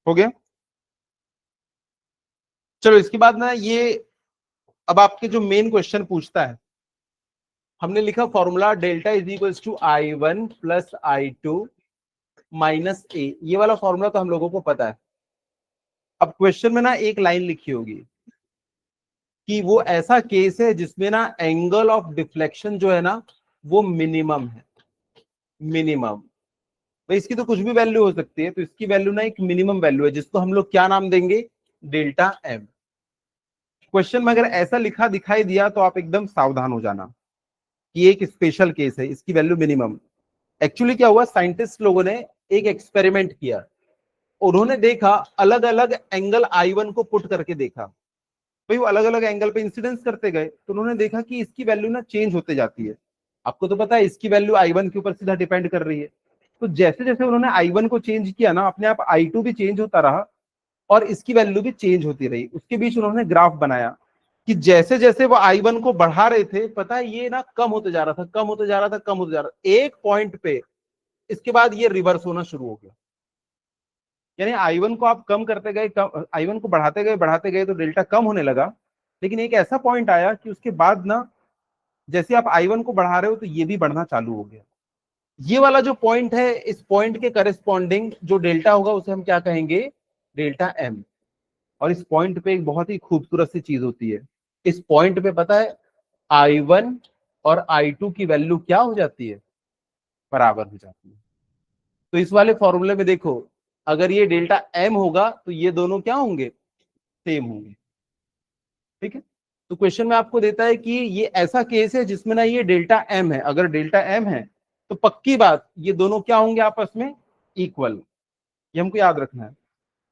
हो गया। चलो इसके बाद ना ये, अब आपके जो मेन क्वेश्चन पूछता है, हमने लिखा formula delta is equals to I1 plus I2 minus A. ये वाला फॉर्मूला तो हम लोगों को पता है। अब क्वेश्चन में ना एक लाइन लिखी होगी कि वो ऐसा केस है जिसमें ना एंगल ऑफ डिफ्लेक्शन जो है ना वो मिनिमम है। मिनिमम भाई, इसकी तो कुछ भी वैल्यू हो सकती है, तो इसकी वैल्यू ना एक मिनिमम वैल्यू है जिसको हम लोग क्या नाम देंगे, डेल्टा एम। क्वेश्चन में अगर ऐसा लिखा दिखाई दिया तो आप एकदम सावधान हो जाना कि एक स्पेशल केस है, इसकी वैल्यू मिनिमम। एक्चुअली क्या हुआ, साइंटिस्ट लोगों ने एक एक्सपेरिमेंट किया। उन्होंने देखा, अलग अलग एंगल I1 को पुट करके देखा। भाई वो अलग अलग एंगल पे इंसिडेंस करते गए, तो उन्होंने देखा कि इसकी वैल्यू ना चेंज होते जाती है। आपको तो पता है इसकी वैल्यू I1 के ऊपर सीधा डिपेंड कर रही है। तो जैसे जैसे उन्होंने I1 को चेंज किया ना, अपने आप I2 भी चेंज होता रहा और इसकी वैल्यू भी चेंज होती रही। उसके बीच उन्होंने ग्राफ बनाया कि जैसे जैसे वो I1 को बढ़ा रहे थे, पता है ये ना कम होते जा रहा था, कम होते जा रहा था, कम होते जा रहा था, एक पॉइंट पे इसके बाद ये रिवर्स होना शुरू हो गया। यानी I1 को आप कम करते गए, I1 को बढ़ाते गए तो डेल्टा कम होने लगा। लेकिन एक ऐसा पॉइंट आया कि उसके बाद ना, जैसे आप I1 को बढ़ा रहे हो तो ये भी बढ़ना चालू हो गया। ये वाला जो पॉइंट है, इस पॉइंट के करस्पॉन्डिंग जो डेल्टा होगा उसे हम क्या कहेंगे, डेल्टा एम। और इस पॉइंट पे एक बहुत ही खूबसूरत सी चीज होती है। इस पॉइंट पे पता है I1 और I2 की वैल्यू क्या हो जाती है, बराबर हो जाती है। तो इस वाले फॉर्मूले में देखो, अगर ये डेल्टा एम होगा तो ये दोनों क्या होंगे, सेम होंगे। ठीक है। तो क्वेश्चन में आपको देता है कि ये ऐसा केस है जिसमें ना ये डेल्टा एम है। अगर डेल्टा एम है तो पक्की बात ये दोनों क्या होंगे, आपस में इक्वल। ये हमको याद रखना है।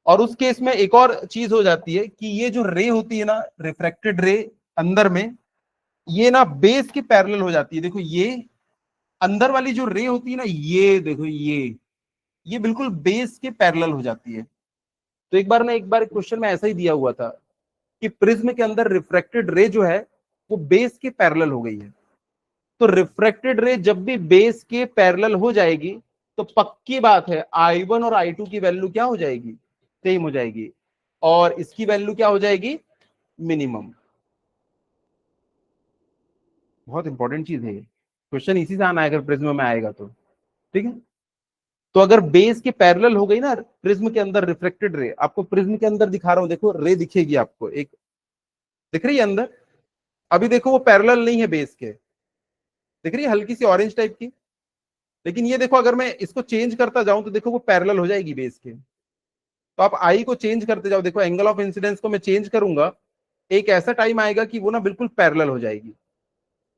और उस केस में एक और चीज हो जाती है कि ये जो रे होती है ना, रिफ्रैक्टेड रे, अंदर में ये ना बेस के पैरेलल हो जाती है। देखो ये अंदर वाली जो रे होती है ना, ये देखो ये बिल्कुल बेस के पैरेलल हो जाती है। तो एक बार क्वेश्चन में ऐसा ही दिया हुआ था कि प्रिज्म के अंदर रिफ्रैक्टेड रे जो है वो बेस के पैरेलल हो गई है। तो रिफ्रैक्टेड रे जब भी बेस के पैरेलल हो जाएगी तो पक्की बात है I1 और I2 की वैल्यू क्या हो जाएगी, सेम हो जाएगी। और इसकी वैल्यू क्या हो जाएगी, मिनिमम। बहुत इंपॉर्टेंट चीज है ये, क्वेश्चन इसी से आना है अगर प्रिज्म में आएगा तो। ठीक है। तो अगर बेस के पैरेलल हो गई ना प्रिज्म के अंदर रिफ्लेक्टेड रे, आपको प्रिज्म के अंदर दिखा रहा हूं, देखो रे दिखेगी आपको, एक दिख रही है अंदर। अभी देखो वो पैरेलल नहीं है बेस के, दिख रही है हल्की सी ऑरेंज टाइप की। लेकिन ये देखो अगर मैं इसको चेंज करता जाऊं तो देखो वो पैरेलल हो जाएगी बेस के। तो आप आई को चेंज करते जाओ, देखो एंगल ऑफ इंसिडेंस को मैं चेंज करूंगा, एक ऐसा टाइम आएगा कि वो ना बिल्कुल पैरेलल हो जाएगी।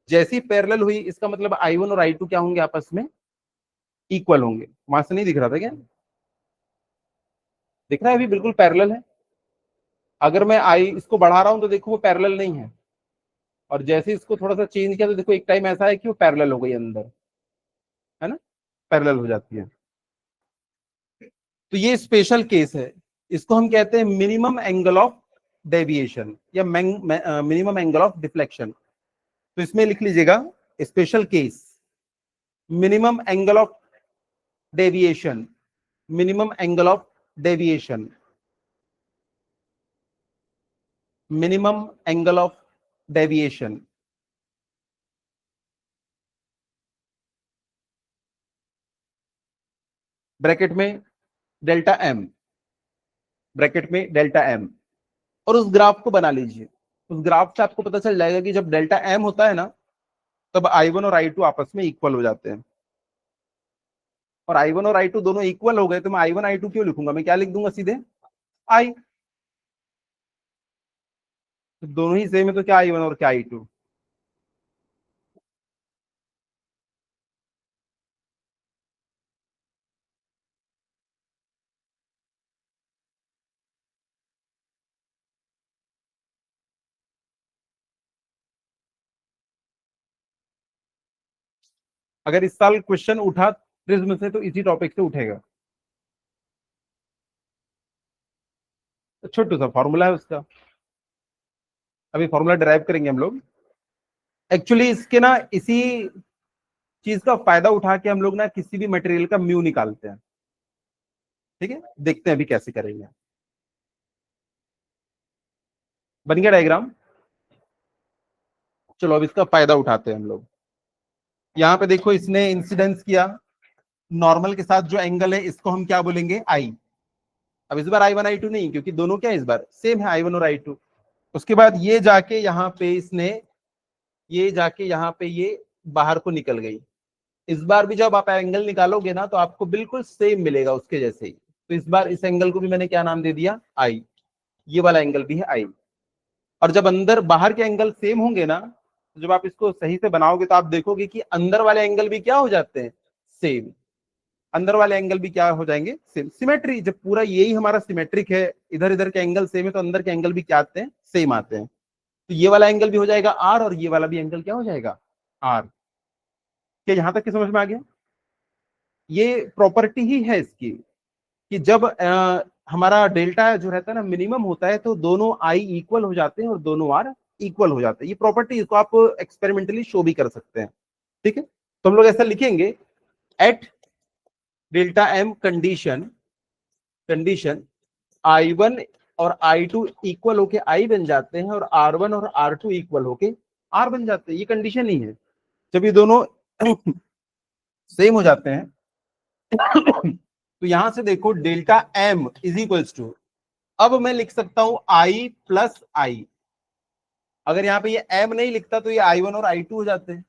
जैसी पैरेलल हुई इसका मतलब I1 और I2 क्या होंगे, आपस में इक्वल होंगे। वहां से नहीं दिख रहा था क्या, दिख रहा है अभी बिल्कुल पैरेलल है। अगर मैं आई इसको बढ़ा रहा हूं तो देखो वो पैरेलल नहीं है, और जैसे इसको थोड़ा सा चेंज किया तो देखो एक टाइम ऐसा है कि वो पैरेलल हो गई अंदर, है ना, पैरेलल हो जाती है। तो ये स्पेशल केस है, इसको हम कहते हैं मिनिमम एंगल ऑफ डेविएशन या मिनिमम एंगल ऑफ डिफ्लेक्शन। तो इसमें लिख लीजिएगा special case, minimum angle of deviation, minimum angle of deviation, minimum angle of deviation. Bracket में डेल्टा एम, ब्रैकेट में डेल्टा एम। और उस ग्राफ को बना लीजिए। उस ग्राफ से आपको पता चल जाएगा कि जब डेल्टा एम होता है ना, तब I1 और I2 आपस में इक्वल हो जाते हैं। और I1 और I2 दोनों इक्वल हो गए तो मैं I1 I2 क्यों लिखूंगा, मैं क्या लिख दूंगा सीधे, I। तो दोनों ही सेम है, तो क्या I1 और क्या I2? अगर इस साल क्वेश्चन उठा प्रिज्म से तो इसी टॉपिक से उठेगा। तो छोटू सा फॉर्मूला है उसका, अभी फॉर्मूला डिराइव करेंगे हम लोग। एक्चुअली इसके ना इसी चीज का फायदा उठा के हम लोग ना किसी भी मटेरियल का म्यू निकालते हैं। ठीक है, देखते हैं अभी कैसे करेंगे। बन गया डायग्राम। चलो अब इसका फायदा उठाते हैं हम लोग। यहाँ पे देखो, इसने इंसिडेंस किया नॉर्मल के साथ, जो एंगल है इसको हम क्या बोलेंगे? आई। अब इस बार I1 I2 नहीं, क्योंकि दोनों क्या इस बार सेम है, I1 और I2। उसके बाद ये जाके यहाँ पे इसने, ये जाके यहाँ पे ये बाहर को निकल गई। इस बार भी जब आप एंगल निकालोगे ना तो आपको बिल्कुल सेम मिलेगा उसके जैसे ही। तो इस बार इस एंगल को भी मैंने क्या नाम दे दिया? आई। ये वाला एंगल भी है आई। और जब अंदर बाहर के एंगल सेम होंगे ना, तो जब आप इसको सही से बनाओगे तो आप देखोगे कि अंदर वाले एंगल भी क्या हो जाते हैं? सेम। अंदर वाले एंगल भी क्या हो जाएंगे? सेम। सिमेट्री, जब पूरा यही हमारा सिमेट्रिक है, इधर इधर के एंगल सेम है, तो अंदर के एंगल भी क्या आते हैं? सेम आते हैं। तो ये वाला एंगल भी हो जाएगा आर, और ये वाला भी एंगल क्या हो जाएगा? आर। क्या यहां तक की समझ में आ गया? ये प्रॉपर्टी ही है इसकी, कि जब हमारा डेल्टा जो रहता है ना मिनिमम होता है, तो दोनों आई इक्वल हो जाते हैं और दोनों आर इक्वल हो जाते हैं। ये प्रॉपर्टी, इसको आप एक्सपेरिमेंटली शो भी कर सकते हैं। ठीक है, तो हम लोग ऐसा लिखेंगे, at delta M condition, condition I1 और I2 इक्वल होके I बन जाते हैं, और R1 और R2 इक्वल होके R बन जाते हैं। ये कंडीशन ही है। जब ये दोनों सेम हो जाते हैं तो यहां से देखो, delta M is equals to, अब मैं लिख सकता हूं I प्लस आई। अगर यहाँ पे ये एम नहीं लिखता तो ये I1 और I2 हो जाते हैं,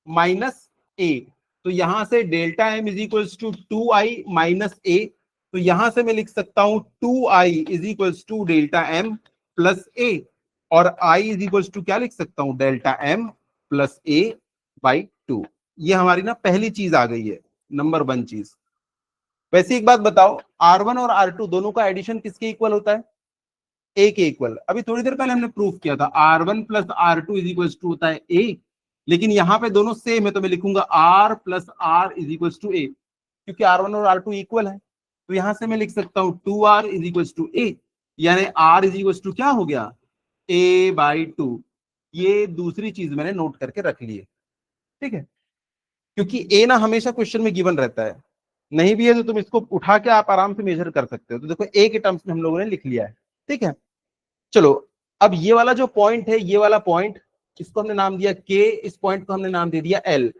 माइनस ए। तो यहां से delta M is equals to 2I minus A. तो यहां से मैं लिख सकता हूं 2I is equals to delta M plus A, और I इज इक्वल्स टू क्या लिख सकता हूं? Delta M plus A by 2। ये हमारी ना पहली चीज आ गई है, नंबर 1 चीज। वैसे एक बात बताओ, R1 और R2 दोनों का एडिशन किसके इक्वल होता है? ए के इक्वल। अभी थोड़ी देर पहले हमने प्रूफ किया था, R1 plus R2 is equal to होता है ए। लेकिन यहाँ पे दोनों सेम है, तो मैं लिखूंगा R plus R is equal to A, क्योंकि R1 और R2 इक्वल है। तो यहां से मैं लिख सकता हूं 2R is equal to A, यानी R इज इक्वल टू क्या हो गया? ए बाई 2। ये दूसरी चीज मैंने नोट करके रख ली है। ठीक है, क्योंकि ए ना हमेशा क्वेश्चन में गिवन रहता है, नहीं भी है तो तुम इसको उठा के आप आराम से मेजर कर सकते हो। तो देखो ए के टर्म्स में हम लोगों ने लिख लिया है। ठीक है, चलो अब ये वाला जो पॉइंट है, ये वाला पॉइंट, इसको हमने नाम दिया के, इस पॉइंट को हमने नाम दे दिया एल।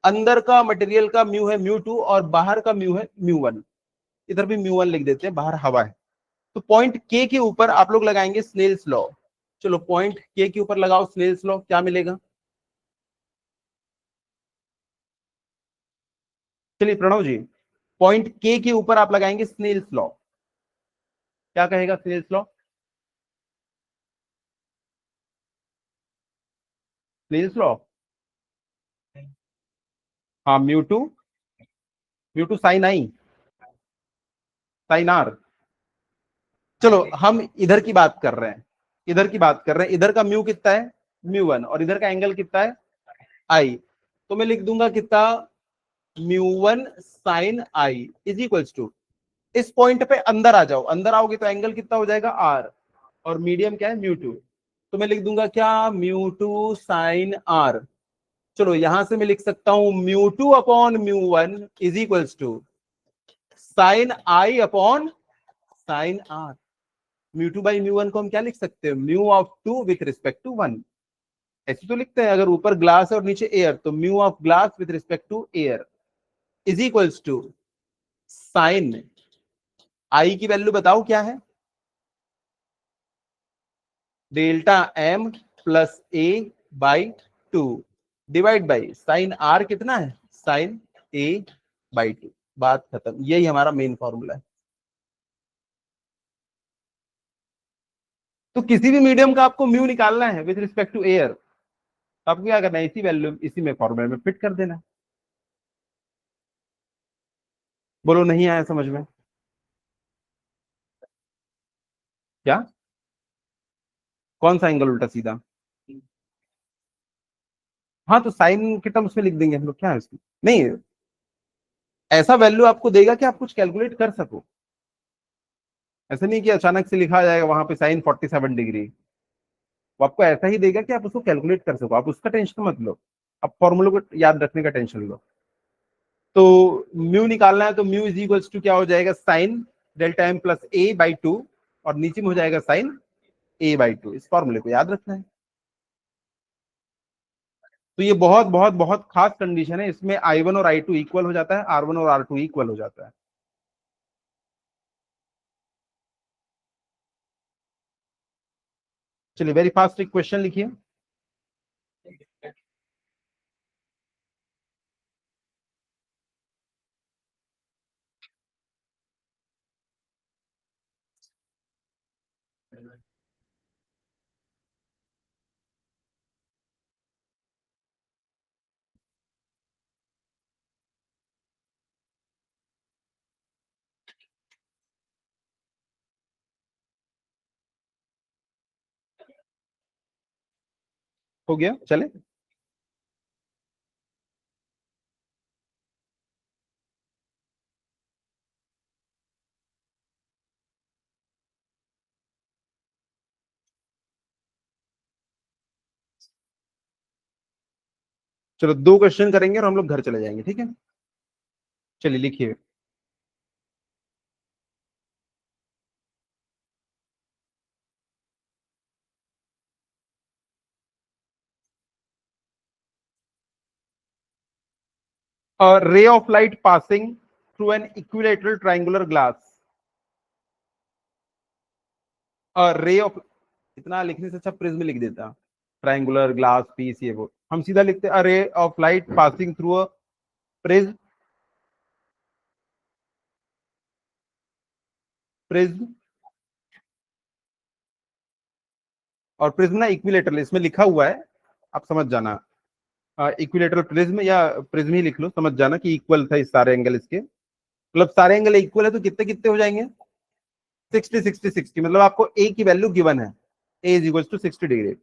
अंदर का मटेरियल का म्यू है म्यू 2, और बाहर का म्यू है म्यू 1। इधर भी म्यू 1 लिख देते हैं, बाहर हवा है। तो पॉइंट के के ऊपर आप लोग लगाएंगे स्नेल्स लॉ। चलो पॉइंट के ऊपर लगाओ स्नेल्स लॉ, क्या मिलेगा? चलिए प्रणव जी, पॉइंट के ऊपर आप लगाएंगे स्नेल्स लॉ, क्या कहेगा स्नेल्स लॉ? स्नेल्स लॉ, हाँ mu two sine I, sine R. चलो हम इधर की बात कर रहे हैं, इधर की बात कर रहे हैं। इधर का म्यू कितना है? म्यू 1, और इधर का एंगल कितना है? आई। तो मैं लिख दूंगा कितना? Mu 1 sine I is equals to, इस पॉइंट पे अंदर आ जाओ, अंदर आओगे तो एंगल कितना हो जाएगा? आर, और मीडियम क्या है? म्यू 2। तो मैं लिख दूंगा क्या? Mu 2 sine R. चलो यहां से मैं लिख सकता हूं mu 2 upon mu 1 is equals to sine I upon sine R. Mu 2 by mu 1 को हम क्या लिख सकते हैं? Mu of 2 with respect to 1। ऐसे तो लिखते हैं, अगर ऊपर ग्लास है और नीचे एयर, तो mu of glass with respect to air is equals to sine I की वैल्यू बताओ क्या है? Delta M plus A by 2 divide by sine R कितना है? Sine A by 2। बात खत्म, यही हमारा मेन फॉर्मूला है। तो किसी भी मीडियम का आपको म्यू निकालना है विद रिस्पेक्ट टू एयर, तो आपको क्या करना है, इसी वैल्यू इसी में फॉर्मूले में फिट कर देना है। बोलो नहीं आया समझ में? क्या? कौन सा एंगल उल्टा सीधा? हाँ तो साइन के टर्म उसमें लिख देंगे हम लोग, क्या है उसमें? नहीं, ऐसा वैल्यू आपको देगा कि आप कुछ कैलकुलेट कर सको। ऐसा नहीं कि अचानक से लिखा जाएगा वहां पे साइन 47 डिग्री। वो आपको ऐसा ही देगा कि आप उसको कैलकुलेट कर सको, आप उसका टेंशन मत लो, आप फॉर्मूले को याद रखने का टेंशन लो। तो म्यू निकालना है, तो म्यू इज इक्वल्स टू क्या हो जाएगा, sine delta M plus A by two, और नीचे में हो जाएगा साइन ए बाई टू। इस फॉर्मूले को याद रखना है। तो ये बहुत बहुत बहुत खास कंडीशन है, इसमें आई वन और आई टू इक्वल हो जाता है, आर वन और आर टू इक्वल हो जाता है। चलिए वेरी फास्ट एक क्वेश्चन लिखिए। हो गया, चले। चलो दो क्वेश्चन करेंगे और हम लोग घर चले जाएंगे, ठीक है? चलिए लिखिए। A ray of light passing through an equilateral triangular glass. A ray of, इतना लिखने से अच्छा प्रिज्म लिख देता, ट्रायंगुलर ग्लास पीस ये वो, हम सीधा लिखते a ray of light passing through a prism. Prism, और प्रिज्म ना इक्विलेटरल इसमें लिखा हुआ है, आप समझ जाना। इक्विलेटरल प्रिज्म या प्रिज्म ही लिख लो, समझ जाना कि इक्वल था इस सारे एंगल इसके, मतलब सारे एंगल इक्वल है तो कितने कितने हो जाएंगे, 60 60 60, मतलब आपको ए की वैल्यू गिवन है, A is equal to 60 degree.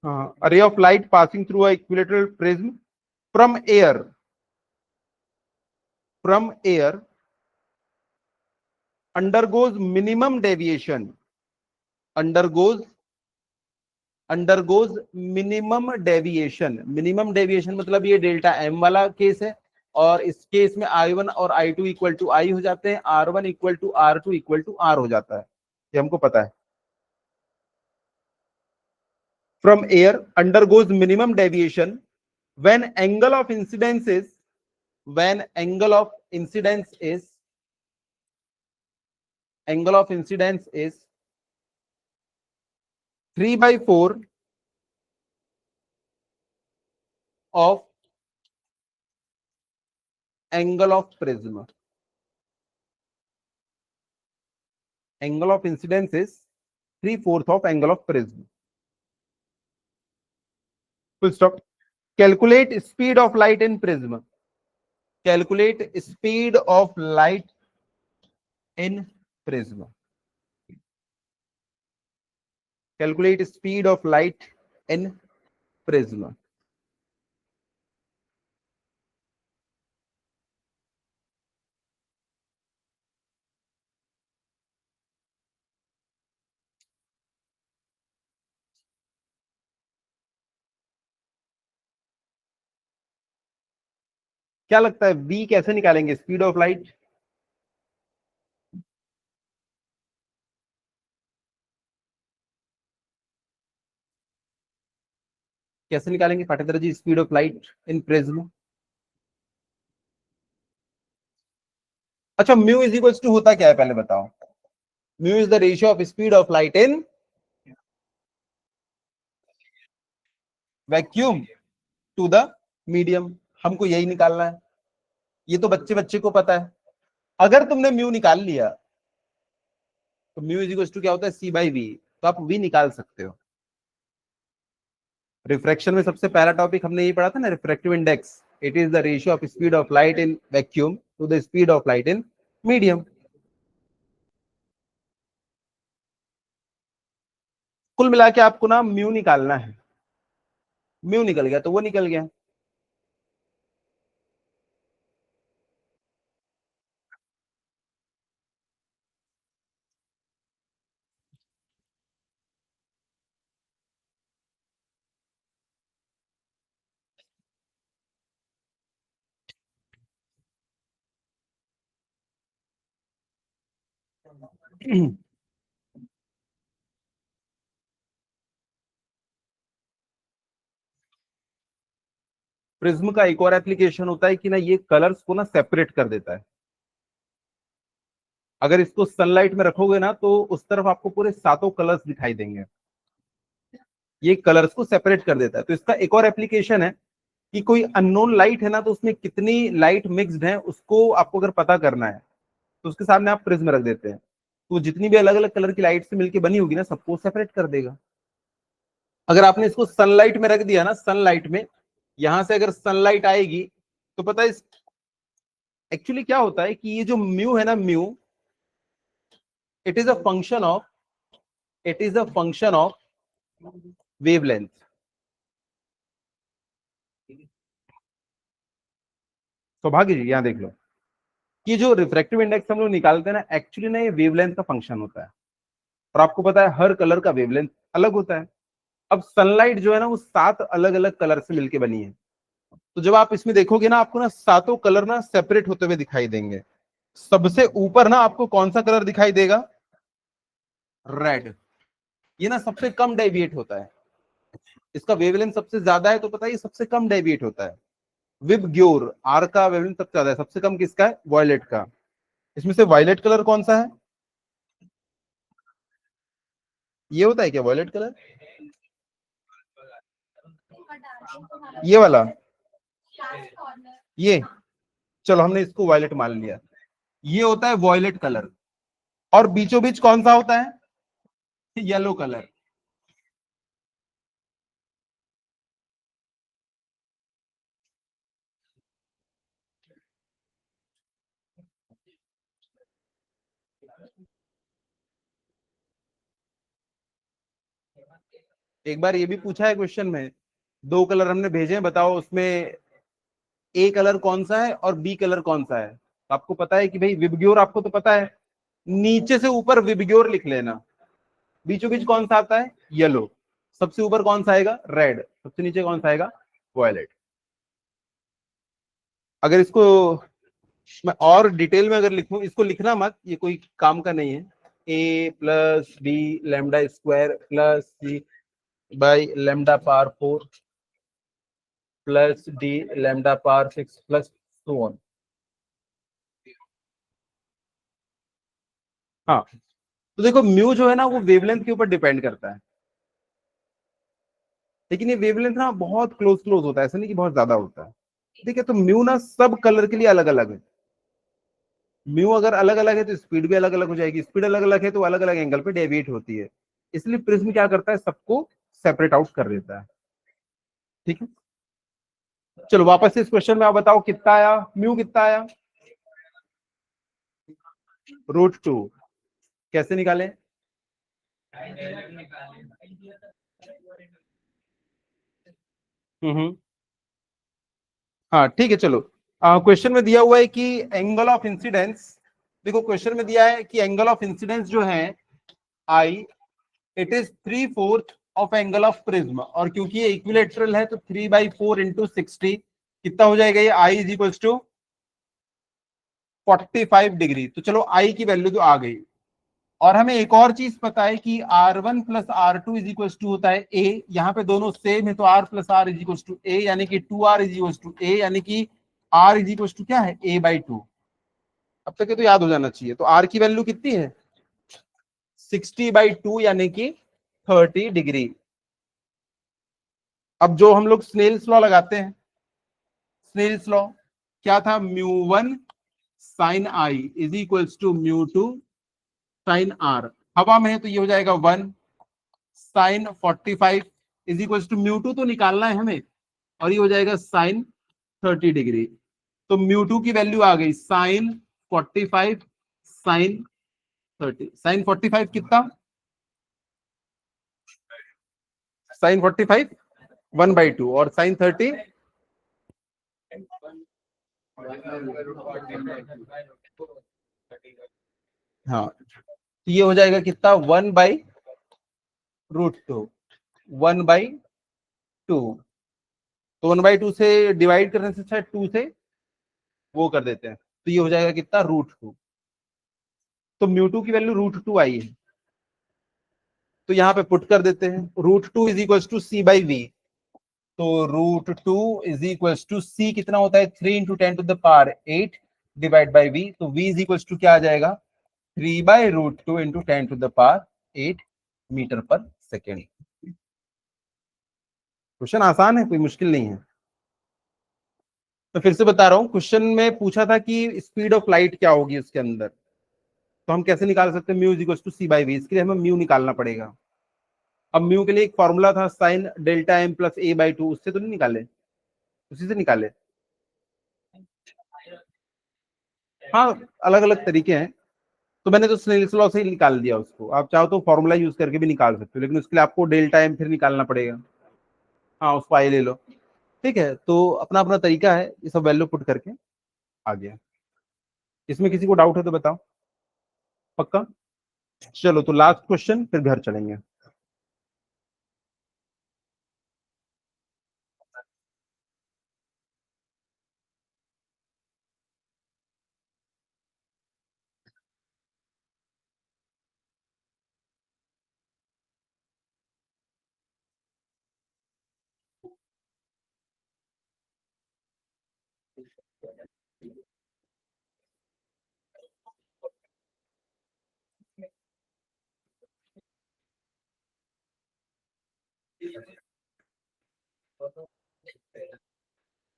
a ray of light passing through a equilateral prism from air, from air undergoes minimum deviation, undergoes undergoes minimum deviation, minimum deviation मतलब ये डेल्टा एम वाला case है, और इस case में I one और I two equal to I हो जाते हैं, R one equal to R two equal to R हो जाता है, ये हमको पता है। From air undergoes minimum deviation when angle of incidence is, when angle of incidence is 3/4 of angle of prism. Angle of incidence is 3/4 of angle of prism. Full stop. Calculate speed of light in prism. Calculate speed of light in prism. Calculate speed of light in prism. क्या लगता है v कैसे निकालेंगे, speed of light? कैसे निकालेंगे Patendra ji speed of light in prism? अच्छा, mu is equals to होता क्या है पहले बताओ? Mu is the ratio of speed of light in vacuum to the medium, हमको यही निकालना है। ये तो बच्चे बच्चे को पता है। अगर तुमने म्यू निकाल लिया, तो म्यू इज इक्वल टू क्या होता है, सी बाई वी। तो आप वी निकाल सकते हो। रिफ्रैक्शन में सबसे पहला टॉपिक हमने ये पढ़ा था ना, refractive index. It is the ratio of speed of light in vacuum to the speed of light in medium. कुल मिला के आपको ना म्यू निकालना है। म्यू निकल गया तो वो निकल गया। प्रिज्म का एक और एप्लीकेशन होता है कि ना ये कलर्स को ना सेपरेट कर देता है। अगर इसको सनलाइट में रखोगे ना तो उस तरफ आपको पूरे सातों कलर्स दिखाई देंगे। ये कलर्स को सेपरेट कर देता है। तो इसका एक और एप्लीकेशन है कि कोई अननोन लाइट है ना, तो उसमें कितनी लाइट मिक्स्ड है उसको आपको अगर पता करना है तो उसके सामने आप प्रिज्म रख देते हैं, तो जितनी भी अलग अलग कलर की लाइट से मिलकर बनी होगी ना, सबको सेपरेट कर देगा। अगर आपने इसको सनलाइट में रख दिया ना, सनलाइट में, यहां से अगर सनलाइट आएगी तो पता है एक्चुअली क्या होता है कि ये जो म्यू है ना, mu it is a function of, it is a function of wavelength. सौभाग्य जी, यहां देख लो, ये जो रिफ्रैक्टिव इंडेक्स हम लोग निकालते हैं ना, एक्चुअली ना ये वेवलेंथ का फंक्शन होता है। और आपको पता है हर कलर का वेवलेंथ अलग होता है। अब सनलाइट जो है ना वो सात अलग अलग कलर से मिलके बनी है। तो जब आप इसमें देखोगे ना, आपको ना सातों कलर ना सेपरेट होते हुए दिखाई देंगे। सबसे ऊपर ना आपको कौन सा कलर दिखाई देगा, रेड। ये ना सबसे कम डेविएट होता है, इसका वेवलेंथ सबसे ज्यादा है, तो पता है ये सबसे कम डेविएट होता है। विबग्योर, आर का वेवलेंथ सबसे ज्यादा है, सबसे कम किसका है, वॉयलेट का। इसमें से वॉयलेट कलर कौन सा है, ये होता है क्या वॉयलेट कलर, ये वाला, ये, चलो हमने इसको वॉयलेट मान लिया। ये होता है वॉयलेट कलर। और बीचों बीच कौन सा होता है, येलो कलर। एक बार ये भी पूछा है क्वेश्चन में, दो कलर हमने भेजे हैं, बताओ उसमें ए कलर कौन सा है और बी कलर कौन सा है। तो आपको पता है कि भाई विबग्योर, आपको तो पता है, नीचे से ऊपर विबग्योर लिख लेना। बीचों बीच कौन सा आता है, येलो। सबसे ऊपर कौन सा आएगा, रेड। सबसे नीचे कौन सा आएगा, वॉयलेट। अगर इसको मैं और डिटेल में अगर लिखूं, इसको लिखना मत, ये कोई काम का नहीं है। A plus B lambda square plus C by lambda power 4 plus D lambda power 6 plus so on. हाँ, तो देखो म्यू जो है ना वो वेवलेंथ के ऊपर डिपेंड करता है, लेकिन ये वेवलेंथ ना बहुत क्लोज क्लोज होता है, ऐसा नहीं कि बहुत ज्यादा होता है। ठीक है, तो म्यू ना सब कलर के लिए अलग अलग है। म्यू अगर अलग अलग है तो स्पीड भी अलग अलग हो जाएगी, स्पीड अलग अलग है तो अलग अलग एंगल पे डेविएट होती है। इसलिए प्रिज्म क्या करता है, सबको सेपरेट आउट कर देता है। ठीक है, चलो वापस से इस क्वेश्चन में आप बताओ कितना आया, म्यू कितना आया, √2। कैसे निकालें, हम्म, हाँ ठीक है चलो। क्वेश्चन में दिया हुआ है कि एंगल ऑफ इंसिडेंस, देखो क्वेश्चन में दिया है कि एंगल ऑफ इंसिडेंस जो है I, it is 3/4 of angle of prism. और क्योंकि ये इक्विलेटरल है तो 3/4 इंटू 60 कितना हो जाएगा, ये I is equal to 45 degree. तो चलो आई की वैल्यू तो आ गई। और हमें एक और चीज पता है कि R1 plus R2 is equal to होता है ए। यहाँ पे दोनों सेम है तो R plus R is equal to A, यानी कि 2R is equal to A, यानी कि R इज इक्वल टू क्या है, A/2। अब तक ये तो याद हो जाना चाहिए। तो R की वैल्यू कितनी है, 60/2 यानी कि 30 डिग्री। अब जो हम लोग स्नेल्स लॉ लगाते हैं, स्नेल्स लॉ क्या था, μ1 sin I is equal to μ2 sin R। हवा में है तो ये हो जाएगा 1 sine 45 is equal to mu 2 तो निकालना है हमें, और ये हो जाएगा साइन 30 डिग्री। तो म्यू 2 की वैल्यू आ गई साइन 45 साइन 30। साइन 45 कितना, साइन 45 1/2 और साइन 30 हाँ, तो ये हो जाएगा कितना 1/√2 1/2। तो 1/2 से डिवाइड करने से अच्छा 2 से वो कर देते हैं, तो ये हो जाएगा कितना √2। तो म्यू 2 की वैल्यू √2 आई है, तो यहाँ पे पुट कर देते हैं। √2 इज इक्वल टू C/V। तो √2 इज इक्वल टू C कितना होता है 3 × 10⁸ डिवाइड बाई V। तो V इज इक्वल टू क्या आ जाएगा 3/√2 × 10⁸ मीटर पर सेकेंड। क्वेश्चन आसान है, कोई मुश्किल नहीं है। तो फिर से बता रहा हूं, क्वेश्चन में पूछा था कि स्पीड ऑफ लाइट क्या होगी उसके अंदर, तो हम कैसे निकाल सकते हैं mu is equal to C/V। इसके लिए हमें म्यू निकालना पड़ेगा। अब म्यू के लिए एक फॉर्मूला था sine delta m plus A/2, उससे तो नहीं निकाले, उसी से निकाले। हाँ, अलग अलग तरीके हैं, तो मैंने तो स्नेल्स लॉ से ही निकाल दिया उसको। आप चाहो तो फॉर्मूला यूज करके भी निकाल सकते हो, लेकिन उसके लिए आपको डेल्टा m फिर निकालना पड़ेगा। हाँ, उसको आई ले लो। ठीक है, तो अपना अपना तरीका है, ये सब वैल्यू पुट करके आ गया। इसमें किसी को डाउट है तो बताओ। पक्का? चलो, तो लास्ट क्वेश्चन फिर घर चलेंगे।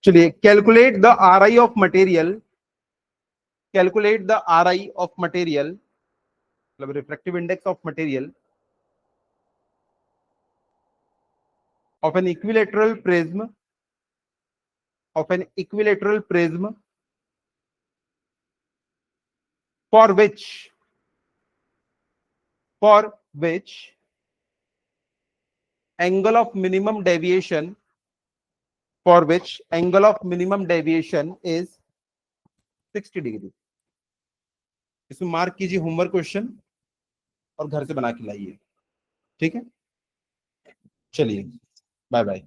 चलिए, calculate the RI of material, calculate the RI of material, मतलब refractive index of material of an equilateral prism, of an equilateral prism for which angle of minimum deviation, for which angle of minimum deviation is 60 degree. इसमें mark कीजिए homework question और घर से बना के लाइए। ठीक है, चलिए, बाय बाय।